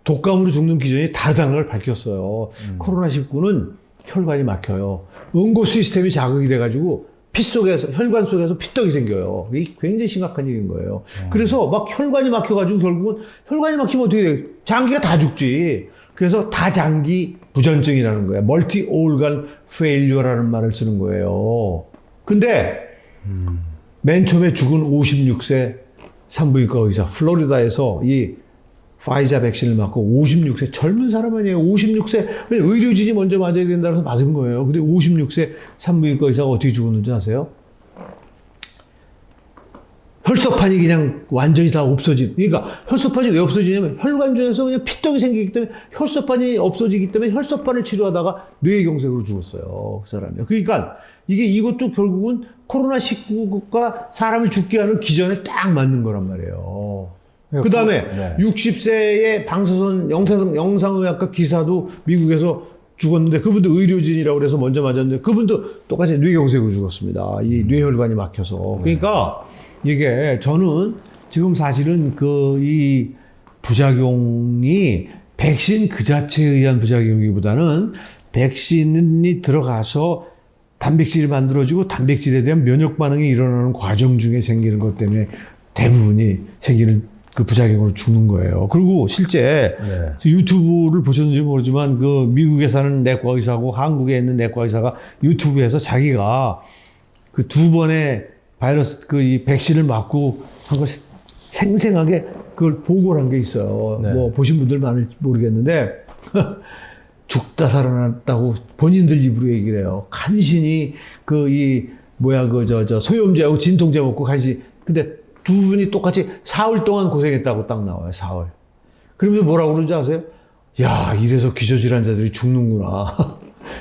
독감으로 죽는 기전이 다르다는 걸 밝혔어요. 코로나19는 혈관이 막혀요. 응고 시스템이 자극이 돼가지고 피 속에서, 혈관 속에서 피떡이 생겨요. 이게 굉장히 심각한 일인 거예요. 그래서 막 혈관이 막혀가지고 결국은 혈관이 막히면 어떻게 돼요? 장기가 다 죽지. 그래서 다장기 부전증이라는 거예요. 멀티 오르간 페일리어라는 말을 쓰는 거예요. 근데 맨 처음에 죽은 56세 산부인과 의사, 플로리다에서 이 파이자 백신을 맞고 56세 젊은 사람 아니에요. 56세 의료진이 먼저 맞아야 된다고 해서 맞은 거예요. 근데 56세 산부인과 의사가 어떻게 죽었는지 아세요? 혈소판이 그냥 완전히 다 없어진. 그러니까 혈소판이 왜 없어지냐면 혈관 중에서 그냥 피떡이 생기기 때문에 혈소판이 없어지기 때문에 혈소판을 치료하다가 뇌경색으로 죽었어요. 그 사람이. 그러니까 이것도 결국은 코로나19가 사람을 죽게 하는 기전에 딱 맞는 거란 말이에요. 그 다음에 네. 60세의 방사선 영상의학과 기사도 미국에서 죽었는데 그분도 의료진이라고 그래서 먼저 맞았는데 그분도 똑같이 뇌경색으로 죽었습니다. 이 뇌혈관이 막혀서. 그러니까 이게 저는 지금 사실은 이 부작용이 백신 그 자체에 의한 부작용이기보다는 백신이 들어가서 단백질이 만들어지고 단백질에 대한 면역 반응이 일어나는 과정 중에 생기는 것 때문에 대부분이 생기는 그 부작용으로 죽는 거예요. 그리고 실제 유튜브를 보셨는지 모르지만 그 미국에 사는 내과 의사하고 한국에 있는 내과 의사가 유튜브에서 자기가 그 2번의 바이러스 이 백신을 맞고 한 거 생생하게 그걸 보고를 한 게 있어요. 네. 뭐 보신 분들 많을지 모르겠는데 죽다 살아났다고 본인들 입으로 얘기를 해요. 간신히 소염제하고 진통제 먹고 간신히. 근데 두 분이 똑같이 사흘 동안 고생했다고 딱 나와요. 사흘. 그러면서 뭐라고 그러는지 아세요? 야, 이래서 기저질환자들이 죽는구나.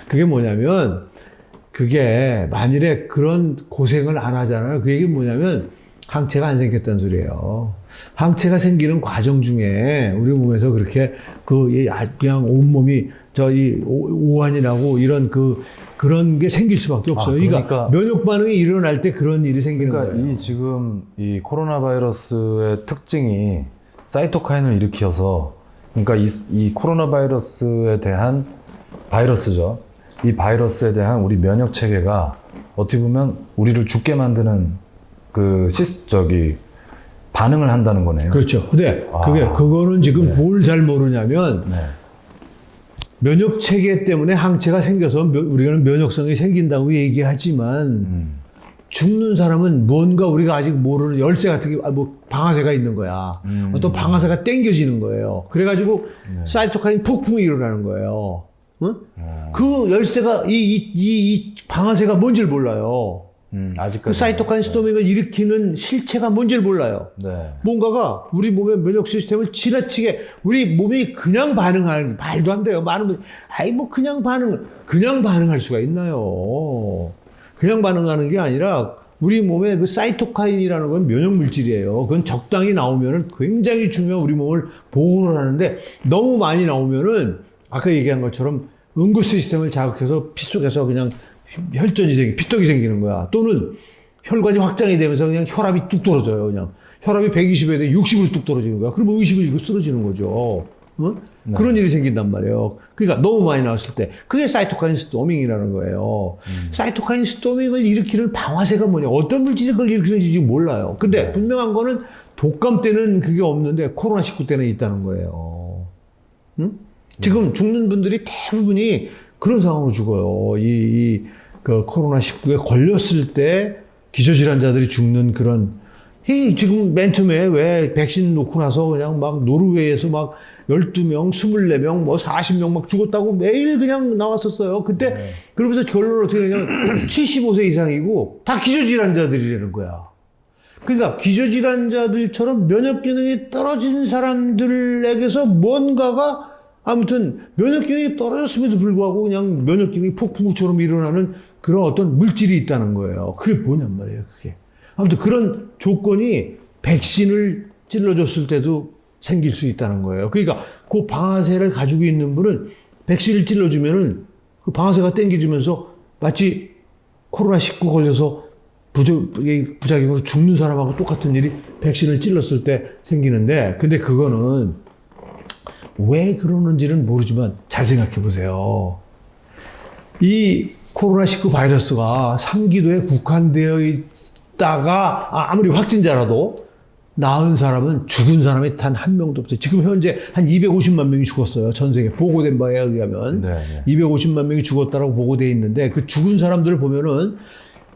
그게 뭐냐면 그게 만일에 그런 고생을 안 하잖아요. 그 얘기는 뭐냐면 항체가 안 생겼다는 소리예요. 항체가 생기는 과정 중에 우리 몸에서 그렇게 그냥 온몸이 오한이라고 이런 그런 게 생길 수밖에 없어요. 그러니까 면역 반응이 일어날 때 그런 일이 생기는 거예요. 지금 이 코로나 바이러스의 특징이 사이토카인을 일으켜서 그러니까 이 코로나 바이러스에 대한 바이러스죠. 이 바이러스에 대한 우리 면역 체계가 어떻게 보면 우리를 죽게 만드는 반응을 한다는 거네요. 그렇죠. 근데 그거는 지금 뭘 잘 모르냐면 면역 체계 때문에 항체가 생겨서 우리가 면역성이 생긴다고 얘기하지만 죽는 사람은 뭔가 우리가 아직 모르는 열쇠 같은 게 방아쇠가 있는 거야. 어떤 방아쇠가 당겨지는 거예요. 그래가지고 사이토카인 폭풍이 일어나는 거예요. 응? 그 열쇠가 이 방아쇠가 뭔지를 몰라요. 그 아직까지. 사이토카인 스토밍을 일으키는 실체가 뭔지를 몰라요. 네. 뭔가가 우리 몸의 면역 시스템을 지나치게 우리 몸이 그냥 반응하는 말도 안 돼요. 많은 분 아이 뭐 그냥 반응할 수가 있나요? 그냥 반응하는 게 아니라 우리 몸에 그 사이토카인이라는 건 면역 물질이에요. 그건 적당히 나오면은 굉장히 중요한 우리 몸을 보호를 하는데 너무 많이 나오면은 아까 얘기한 것처럼 응고 시스템을 자극해서 피 속에서 그냥 피떡이 생기는 거야. 또는 혈관이 확장이 되면서 그냥 혈압이 뚝 떨어져요. 그냥 혈압이 120에 대해 60으로 뚝 떨어지는 거야. 그러면 의식을 잃고 쓰러지는 거죠. 네. 그런 일이 생긴단 말이에요. 그러니까 너무 많이 나왔을 때 그게 사이토카인 스토밍이라는 거예요. 사이토카인 스토밍을 일으키는 방아쇠가 뭐냐, 어떤 물질이 그걸 일으키는지 지금 몰라요. 근데 분명한 거는 독감 때는 그게 없는데 코로나19 때는 있다는 거예요. 지금 죽는 분들이 대부분이 그런 상황으로 죽어요. 그 코로나19에 걸렸을 때 기저질환자들이 죽는 그런, 지금 맨 처음에 왜 백신 놓고 나서 그냥 막 노르웨이에서 막 12명, 24명, 뭐 40명 막 죽었다고 매일 그냥 나왔었어요. 그때 그러면서 결론을 어떻게 내냐면 75세 이상이고 다 기저질환자들이라는 거야. 그러니까 기저질환자들처럼 면역 기능이 떨어진 사람들에게서 뭔가가 아무튼 면역 기능이 떨어졌음에도 불구하고 그냥 면역 기능이 폭풍우처럼 일어나는 그런 어떤 물질이 있다는 거예요. 그게 뭐냔 말이에요, 그게. 아무튼 그런 조건이 백신을 찔러줬을 때도 생길 수 있다는 거예요. 그러니까 그 방아쇠를 가지고 있는 분은 백신을 찔러주면은 그 방아쇠가 땡겨지면서 마치 코로나19 걸려서 부작용으로 죽는 사람하고 똑같은 일이 백신을 찔렀을 때 생기는데, 근데 그거는 왜 그러는지는 모르지만 잘 생각해 보세요. 이 코로나19 바이러스가 상기도에 국한되어 있다가 아무리 확진자라도 나은 사람은 죽은 사람이 단 한 명도 없어요. 지금 현재 한 250만 명이 죽었어요. 전 세계 보고된 바에 의하면. 네. 250만 명이 죽었다라고 보고되어 있는데 그 죽은 사람들을 보면은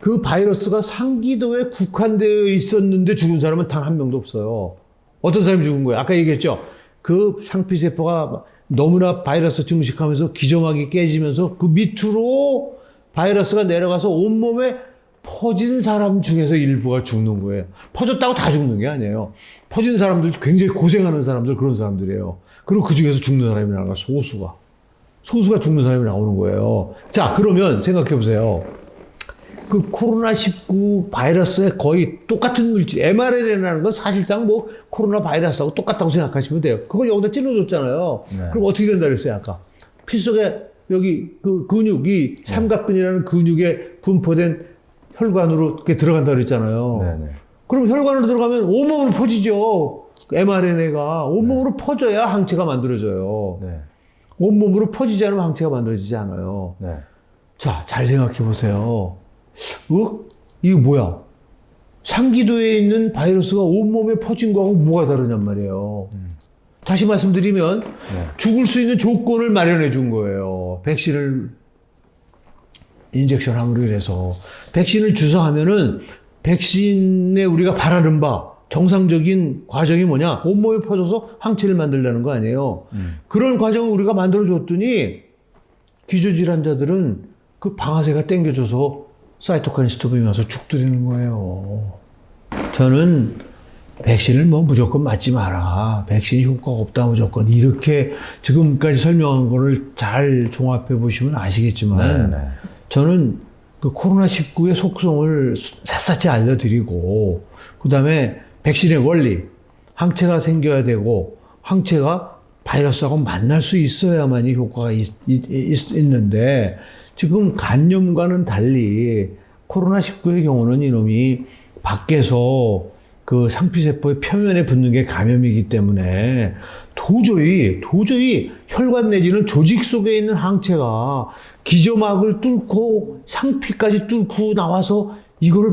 그 바이러스가 상기도에 국한되어 있었는데 죽은 사람은 단 한 명도 없어요. 어떤 사람이 죽은 거예요? 아까 얘기했죠. 그 상피세포가 너무나 바이러스 증식하면서 기저막이 깨지면서 그 밑으로 바이러스가 내려가서 온몸에 퍼진 사람 중에서 일부가 죽는 거예요. 퍼졌다고 다 죽는 게 아니에요. 퍼진 사람들, 굉장히 고생하는 사람들, 그런 사람들이에요. 그리고 그 중에서 죽는 사람이 나가 소수가 죽는 사람이 나오는 거예요. 자, 그러면 생각해 보세요. 그 코로나19 바이러스에 거의 똑같은 물질, mRNA라는 건 사실상 뭐 코로나 바이러스하고 똑같다고 생각하시면 돼요. 그걸 여기다 찔러줬잖아요. 네. 그럼 어떻게 된다 그랬어요, 아까? 피 속에 여기 그 근육이 삼각근이라는 근육에 분포된 혈관으로 이렇게 들어간다 그랬잖아요. 네네. 그럼 혈관으로 들어가면 온몸으로 퍼지죠. mRNA가 온몸으로 퍼져야 항체가 만들어져요. 네. 온몸으로 퍼지지 않으면 항체가 만들어지지 않아요. 네. 자, 잘 생각해 보세요. 이거 뭐야? 상기도에 있는 바이러스가 온몸에 퍼진 거하고 뭐가 다르냔 말이에요. 다시 말씀드리면 죽을 수 있는 조건을 마련해 준 거예요. 백신을 인젝션함으로 인해서. 백신을 주사하면은 백신에 우리가 바라는 바 정상적인 과정이 뭐냐? 온몸에 퍼져서 항체를 만들려는 거 아니에요. 그런 과정을 우리가 만들어줬더니 기저질환자들은 그 방아쇠가 땡겨져서 사이토카인 스토밍이 와서 죽들이는 거예요. 저는 백신을 뭐 무조건 맞지 마라. 백신이 효과가 없다 무조건. 이렇게 지금까지 설명한 거를 잘 종합해 보시면 아시겠지만 네네. 저는 그 코로나19의 속성을 샅샅이 알려드리고 그 다음에 백신의 원리, 항체가 생겨야 되고 항체가 바이러스하고 만날 수 있어야만이 효과가 있는데 지금 간염과는 달리 코로나19의 경우는 이놈이 밖에서 그 상피세포의 표면에 붙는 게 감염이기 때문에 도저히 혈관 내지는 조직 속에 있는 항체가 기저막을 뚫고 상피까지 뚫고 나와서 이건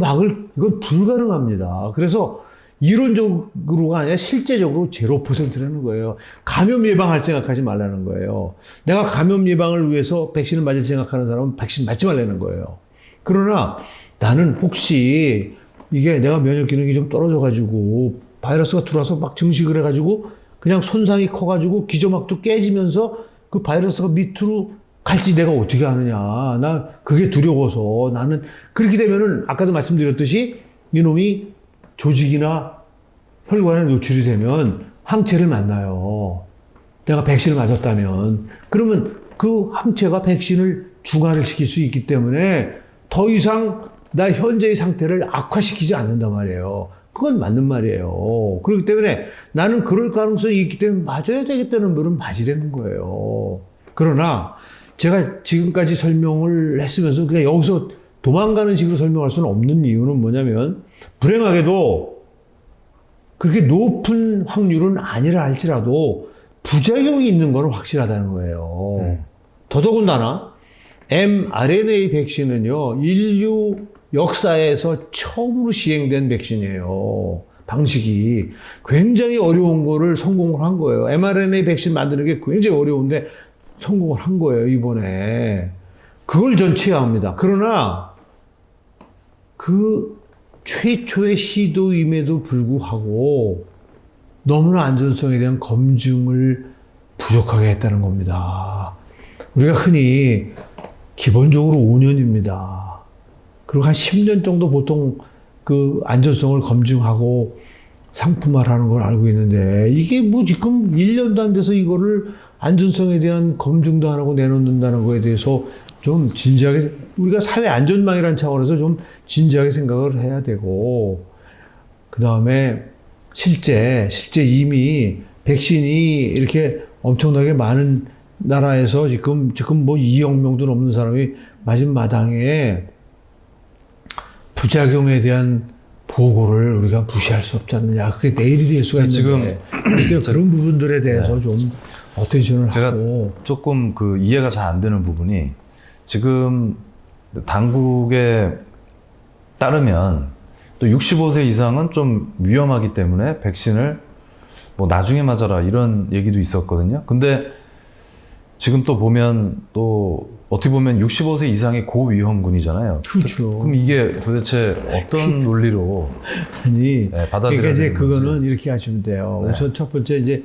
불가능합니다. 그래서 이론적으로가 아니라 실제적으로 0%라는 거예요. 감염 예방할 생각하지 말라는 거예요. 내가 감염 예방을 위해서 백신을 맞을 생각하는 사람은 백신 맞지 말라는 거예요. 그러나 나는 혹시 이게 내가 면역 기능이 좀 떨어져가지고 바이러스가 들어와서 막 증식을 해가지고 그냥 손상이 커가지고 기저막도 깨지면서 그 바이러스가 밑으로 갈지 내가 어떻게 아느냐. 나 그게 두려워서 나는 그렇게 되면은 아까도 말씀드렸듯이 이놈이 조직이나 혈관에 노출이 되면 항체를 만나요. 내가 백신을 맞았다면. 그러면 그 항체가 백신을 중화를 시킬 수 있기 때문에 더 이상 나 현재의 상태를 악화시키지 않는단 말이에요. 그건 맞는 말이에요. 그렇기 때문에 나는 그럴 가능성이 있기 때문에 맞아야 되겠다는 분은 맞으려는 거예요. 그러나 제가 지금까지 설명을 했으면서 그냥 여기서 도망가는 식으로 설명할 수는 없는 이유는 뭐냐면 불행하게도 그렇게 높은 확률은 아니라 할지라도 부작용이 있는 건 확실하다는 거예요. 더더군다나 mRNA 백신은요, 인류 역사에서 처음으로 시행된 백신이에요. 방식이 굉장히 어려운 거를 성공을 한 거예요. mRNA 백신 만드는 게 굉장히 어려운데 성공을 한 거예요, 이번에. 그걸 전 취합니다. 그러나 그 최초의 시도임에도 불구하고 너무나 안전성에 대한 검증을 부족하게 했다는 겁니다. 우리가 흔히 기본적으로 5년입니다. 그리고 한 10년 정도 보통 그 안전성을 검증하고 상품화하는 걸 알고 있는데 이게 뭐 지금 1년도 안 돼서 이거를 안전성에 대한 검증도 안 하고 내놓는다는 거에 대해서 좀 진지하게 우리가 사회 안전망이라는 차원에서 좀 진지하게 생각을 해야 되고 그 다음에 실제 이미 백신이 이렇게 엄청나게 많은 나라에서 지금 뭐 2억 명도 넘는 사람이 맞은 마당에 부작용에 대한 보고를 우리가 무시할 수 없지 않느냐. 그게 내일이 될 수가 있는데 지금 그런 부분들에 대해서 좀 어텐션을 제가 하고 조금 그 이해가 잘 안 되는 부분이 지금 당국에 따르면 또 65세 이상은 좀 위험하기 때문에 백신을 뭐 나중에 맞아라 이런 얘기도 있었거든요. 근데 지금 또 보면 또 어떻게 보면 65세 이상이 고위험군이잖아요. 그렇죠. 그럼 이게 도대체 어떤 논리로 아니 받아들여야 그러니까 이제 되는 그거는 건지. 이렇게 하시면 돼요. 네. 우선 첫 번째 이제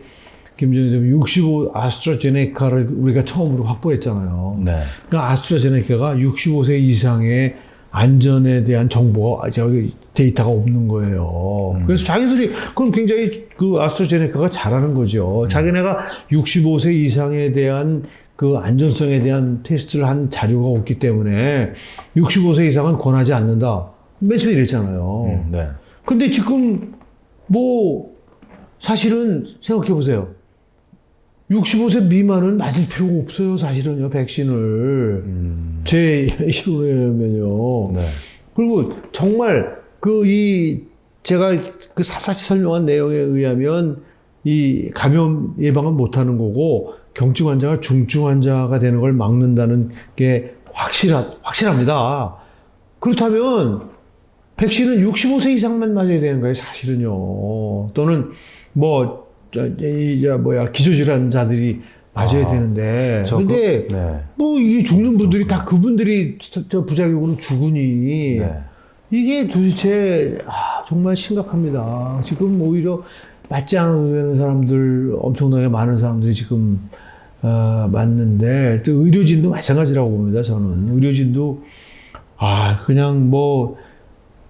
김정일 대통령 65 아스트라제네카를 우리가 처음으로 확보했잖아요. 네. 그러니까 아스트라제네카가 65세 이상의 안전에 대한 정보가 저기 데이터가 없는 거예요. 그래서 자기들이 그럼 굉장히 그 아스트라제네카가 잘하는 거죠. 자기네가 65세 이상에 대한 그 안전성에 대한 테스트를 한 자료가 없기 때문에 65세 이상은 권하지 않는다. 맨 처음에 이랬잖아요. 네. 근데 지금 뭐 사실은 생각해 보세요. 65세 미만은 맞을 필요가 없어요. 사실은요. 백신을 제 이론이면요. 네. 그리고 정말 제가 그 사사시 설명한 내용에 의하면 이 감염 예방은 못하는 거고 경증 환자가 중증 환자가 되는 걸 막는다는 게 확실합니다. 그렇다면 백신은 65세 이상만 맞아야 되는 거예요, 사실은요. 또는 기저질환자들이 맞아야 되는데. 근데 네. 뭐 이게 죽는 분들이 다 그분들이 저 부작용으로 죽으니 네. 이게 도대체 정말 심각합니다. 지금 오히려 맞지 않아도 되는 사람들 엄청나게 많은 사람들이 지금 맞는데 또 의료진도 마찬가지라고 봅니다. 저는 의료진도 그냥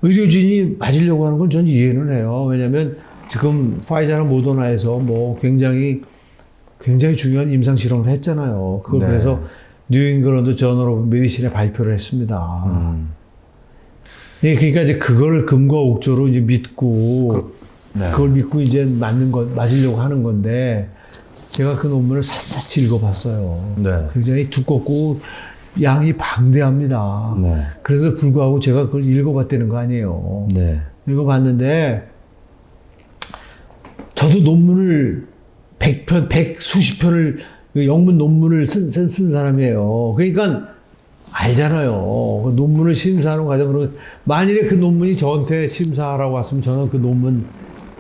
의료진이 맞으려고 하는 건 전 이해는 해요. 왜냐하면 지금 파이자나 모더나에서 굉장히 중요한 임상 실험을 했잖아요. 그걸 네. 그래서 뉴잉글랜드 저널 오브 메디신에 발표를 했습니다. 예, 그러니까 이제 그걸 금과 옥조로 이제 믿고 네. 그걸 믿고 이제 맞으려고 하는 건데 제가 그 논문을 샅샅이 읽어봤어요. 네. 굉장히 두껍고 양이 방대합니다. 네. 그래서 불구하고 제가 그걸 읽어봤다는 거 아니에요. 네. 읽어봤는데 저도 논문을 100편, 수십 편을 영문 논문을 쓴 사람이에요. 그러니까 알잖아요. 그 논문을 심사하는 과정으로 만일에 그 논문이 저한테 심사하라고 왔으면 저는 그 논문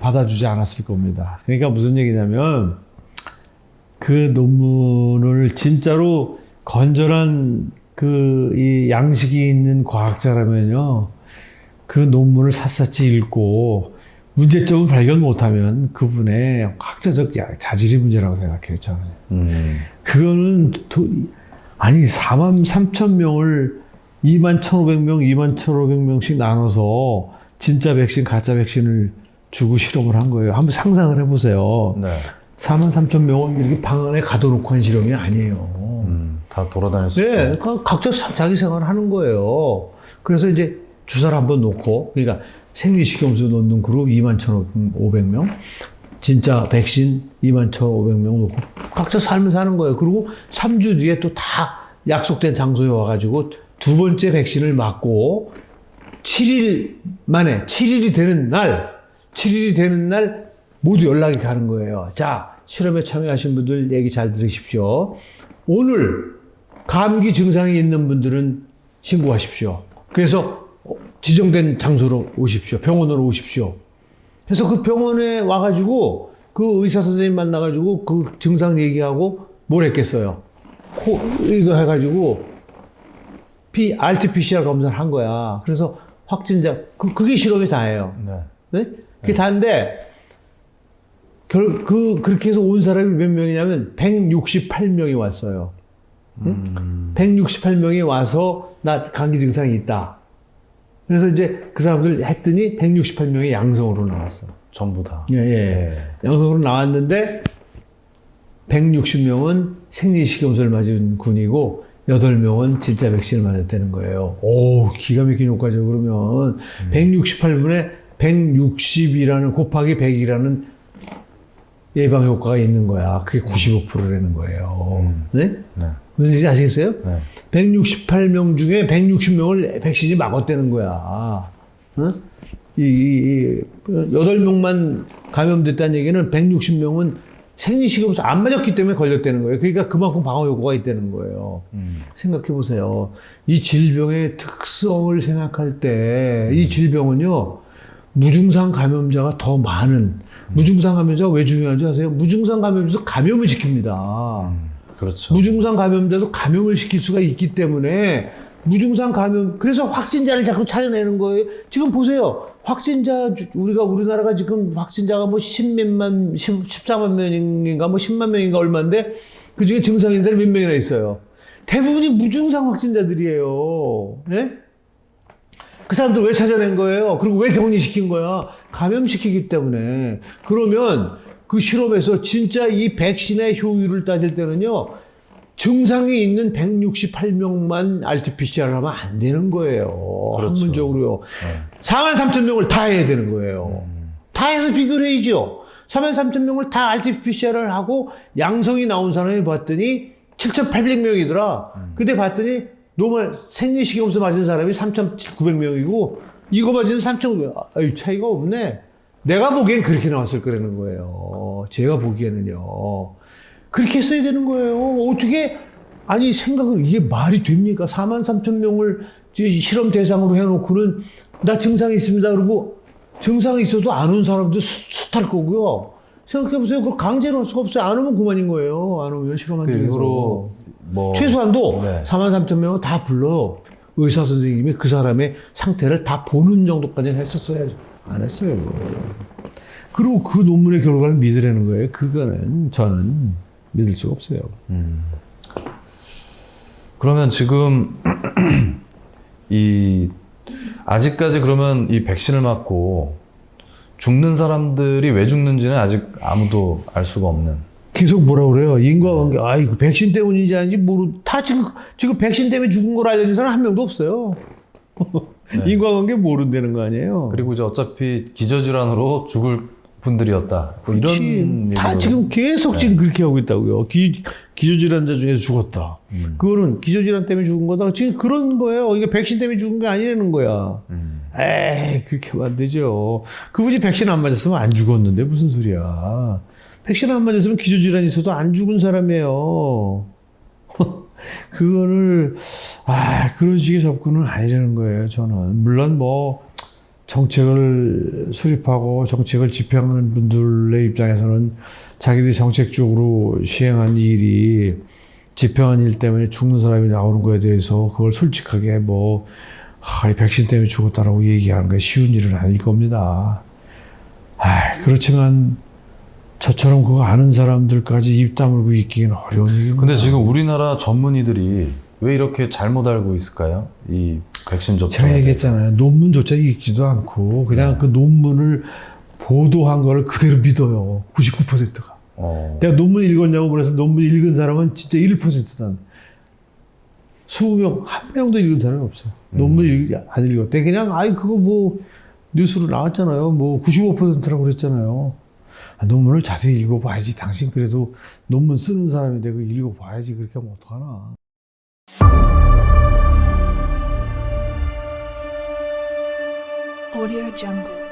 받아주지 않았을 겁니다. 그러니까 무슨 얘기냐면 그 논문을 진짜로 건전한 이 양식이 있는 과학자라면요. 그 논문을 샅샅이 읽고 문제점을 발견 못하면 그분의 학자적 자질이 문제라고 생각해요, 저는. 그거는 아니 4만 3천 명을 2만 1,500명, 2만 1,500명씩 나눠서 진짜 백신, 가짜 백신을 주고 실험을 한 거예요. 한번 상상을 해보세요. 네. 4만 3천 명을 이렇게 방 안에 가둬놓고 한 실험이 아니에요. 다 돌아다닐 수 네, 있고. 각자 자기 생활을 하는 거예요. 그래서 이제 주사를 한번 놓고, 그러니까 생리식염수 넣는 그룹 2만 1,500명, 진짜 백신 2만 1,500명 놓고 각자 살면서 하는 거예요. 그리고 3주 뒤에 또 다 약속된 장소에 와가지고 두 번째 백신을 맞고 7일 만에, 7일이 되는 날 모두 연락이 가는 거예요. 자, 실험에 참여하신 분들 얘기 잘 들으십시오. 오늘 감기 증상이 있는 분들은 신고하십시오. 그래서 지정된 장소로 오십시오. 병원으로 오십시오. 그래서 그 병원에 와가지고 그 의사 선생님 만나가지고 그 증상 얘기하고 뭘 했겠어요? 이거 해가지고 RT-PCR 검사를 한 거야. 그래서 확진자, 그게 실험이 다예요. 네. 네? 그게 다인데, 그렇게 해서 온 사람이 몇 명이냐면 168명이 왔어요. 168명이 와서 나 감기 증상이 있다. 그래서 이제 그 사람들 했더니 168명이 양성으로 나왔어. 전부 다. 예, 예. 네. 양성으로 나왔는데 160명은 생리식염수를 맞은 군이고 8명은 진짜 백신을 맞았다는 거예요. 오, 기가 막힌 효과죠. 그러면 168분에 160이라는 곱하기 100이라는 예방 효과가 있는 거야. 그게 95%라는 거예요. 네? 네. 무슨 얘기인지 아시겠어요? 네. 168명 중에 160명을 백신이 막았다는 거야. 응? 8명만 감염됐다는 얘기는 160명은 생리식염수 안 맞았기 때문에 걸렸다는 거예요. 그러니까 그만큼 방어 효과가 있다는 거예요. 생각해 보세요. 이 질병의 특성을 생각할 때 이 질병은요, 무증상 감염자가 더 많은, 무증상 감염자가 왜 중요한지 아세요? 무증상 감염자도 감염을 시킵니다. 그렇죠. 무증상 감염자도 감염을 시킬 수가 있기 때문에 무증상 감염, 그래서 확진자를 자꾸 찾아내는 거예요. 지금 보세요. 확진자, 우리나라가 지금 확진자가 뭐 14만 명인가 뭐 10만 명인가 얼마인데 그 중에 증상 있는 사람이 몇 명이나 있어요. 대부분이 무증상 확진자들이에요. 네? 그 사람들 왜 찾아낸 거예요? 그리고 왜 격리시킨 거야? 감염시키기 때문에. 그러면 그 실험에서 진짜 이 백신의 효율을 따질 때는요, 증상이 있는 168명만 RT-PCR을 하면 안 되는 거예요. 그렇죠. 학문적으로요. 네. 4만 3천 명을 다 해야 되는 거예요. 다 해서 비교를 해야죠. 4만 3천 명을 다 RT-PCR을 하고 양성이 나온 사람이 봤더니 7,800명이더라. 근데 봤더니 노멀 생리식염수 맞은 사람이 3,900명이고 이거 맞은 3,900명. 아유, 차이가 없네. 내가 보기엔 그렇게 나왔을 거라는 거예요. 제가 보기에는요. 그렇게 써야 되는 거예요. 어떻게, 아니, 생각을, 이게 말이 됩니까? 4만 3천 명을 실험 대상으로 해놓고는, 나 증상이 있습니다. 그리고 증상이 있어도 안 온 사람도 숱할 거고요. 생각해보세요. 그걸 강제로 할 수가 없어요. 안 오면 그만인 거예요. 안 오면 실험한 그 중에서. 이후로 뭐 최소한도 네. 4만 3천 명은 다 불러. 의사 선생님이 그 사람의 상태를 다 보는 정도까지는 했었어야죠. 안 했어요. 그리고 그 논문의 결과를 믿으라는 거예요. 그거는 저는 믿을 수가 없어요. 그러면 지금 아직까지 그러면 이 백신을 맞고 죽는 사람들이 왜 죽는지는 아직 아무도 알 수가 없는. 계속 뭐라 그래요? 인과관계. 이거 백신 때문인지 아닌지 다 지금 백신 때문에 죽은 걸 알려진 사람 한 명도 없어요. 네. 인과관계 모른다는 거 아니에요? 그리고 이제 어차피 기저질환으로 죽을 분들이었다. 뭐 이런 다 얘기로. 지금 계속 네. 지금 그렇게 하고 있다고요. 기저질환자 중에서 죽었다. 그거는 기저질환 때문에 죽은 거다. 지금 그런 거예요. 이게 백신 때문에 죽은 게 아니라는 거야. 에이, 그렇게 하면 안 되죠. 그분이 백신 안 맞았으면 안 죽었는데 무슨 소리야. 백신 안 맞았으면 기저질환이 있어도 안 죽은 사람이에요. 그거를 그런 식의 접근은 아니라는 거예요. 저는 물론 뭐 정책을 수립하고 정책을 집행하는 분들의 입장에서는 자기들이 정책적으로 시행한 일이 집행한 일 때문에 죽는 사람이 나오는 거에 대해서 그걸 솔직하게 이 백신 때문에 죽었다라고 얘기하는 게 쉬운 일은 아닐 겁니다. 그렇지만 저처럼 그거 아는 사람들까지 입 다물고 있기는 어려운 얘기입니다. 근데 지금 우리나라 전문의들이 왜 이렇게 잘못 알고 있을까요? 이 백신 접종. 제가 얘기했잖아요. 논문조차 읽지도 않고 그냥 그 논문을 보도한 거를 그대로 믿어요. 99%가. 내가 논문 읽었냐고 그래서 논문 읽은 사람은 진짜 1%다. 20명, 한 명도 읽은 사람이 없어요. 논문 안 읽었대. 그냥, 그거 뭐, 뉴스로 나왔잖아요. 뭐, 95%라고 그랬잖아요. 논문을 자세히 읽어봐야지. 당신 그래도 논문 쓰는 사람인데 그 읽어봐야지. 그렇게 하면 어떡하나. Audio Jungle.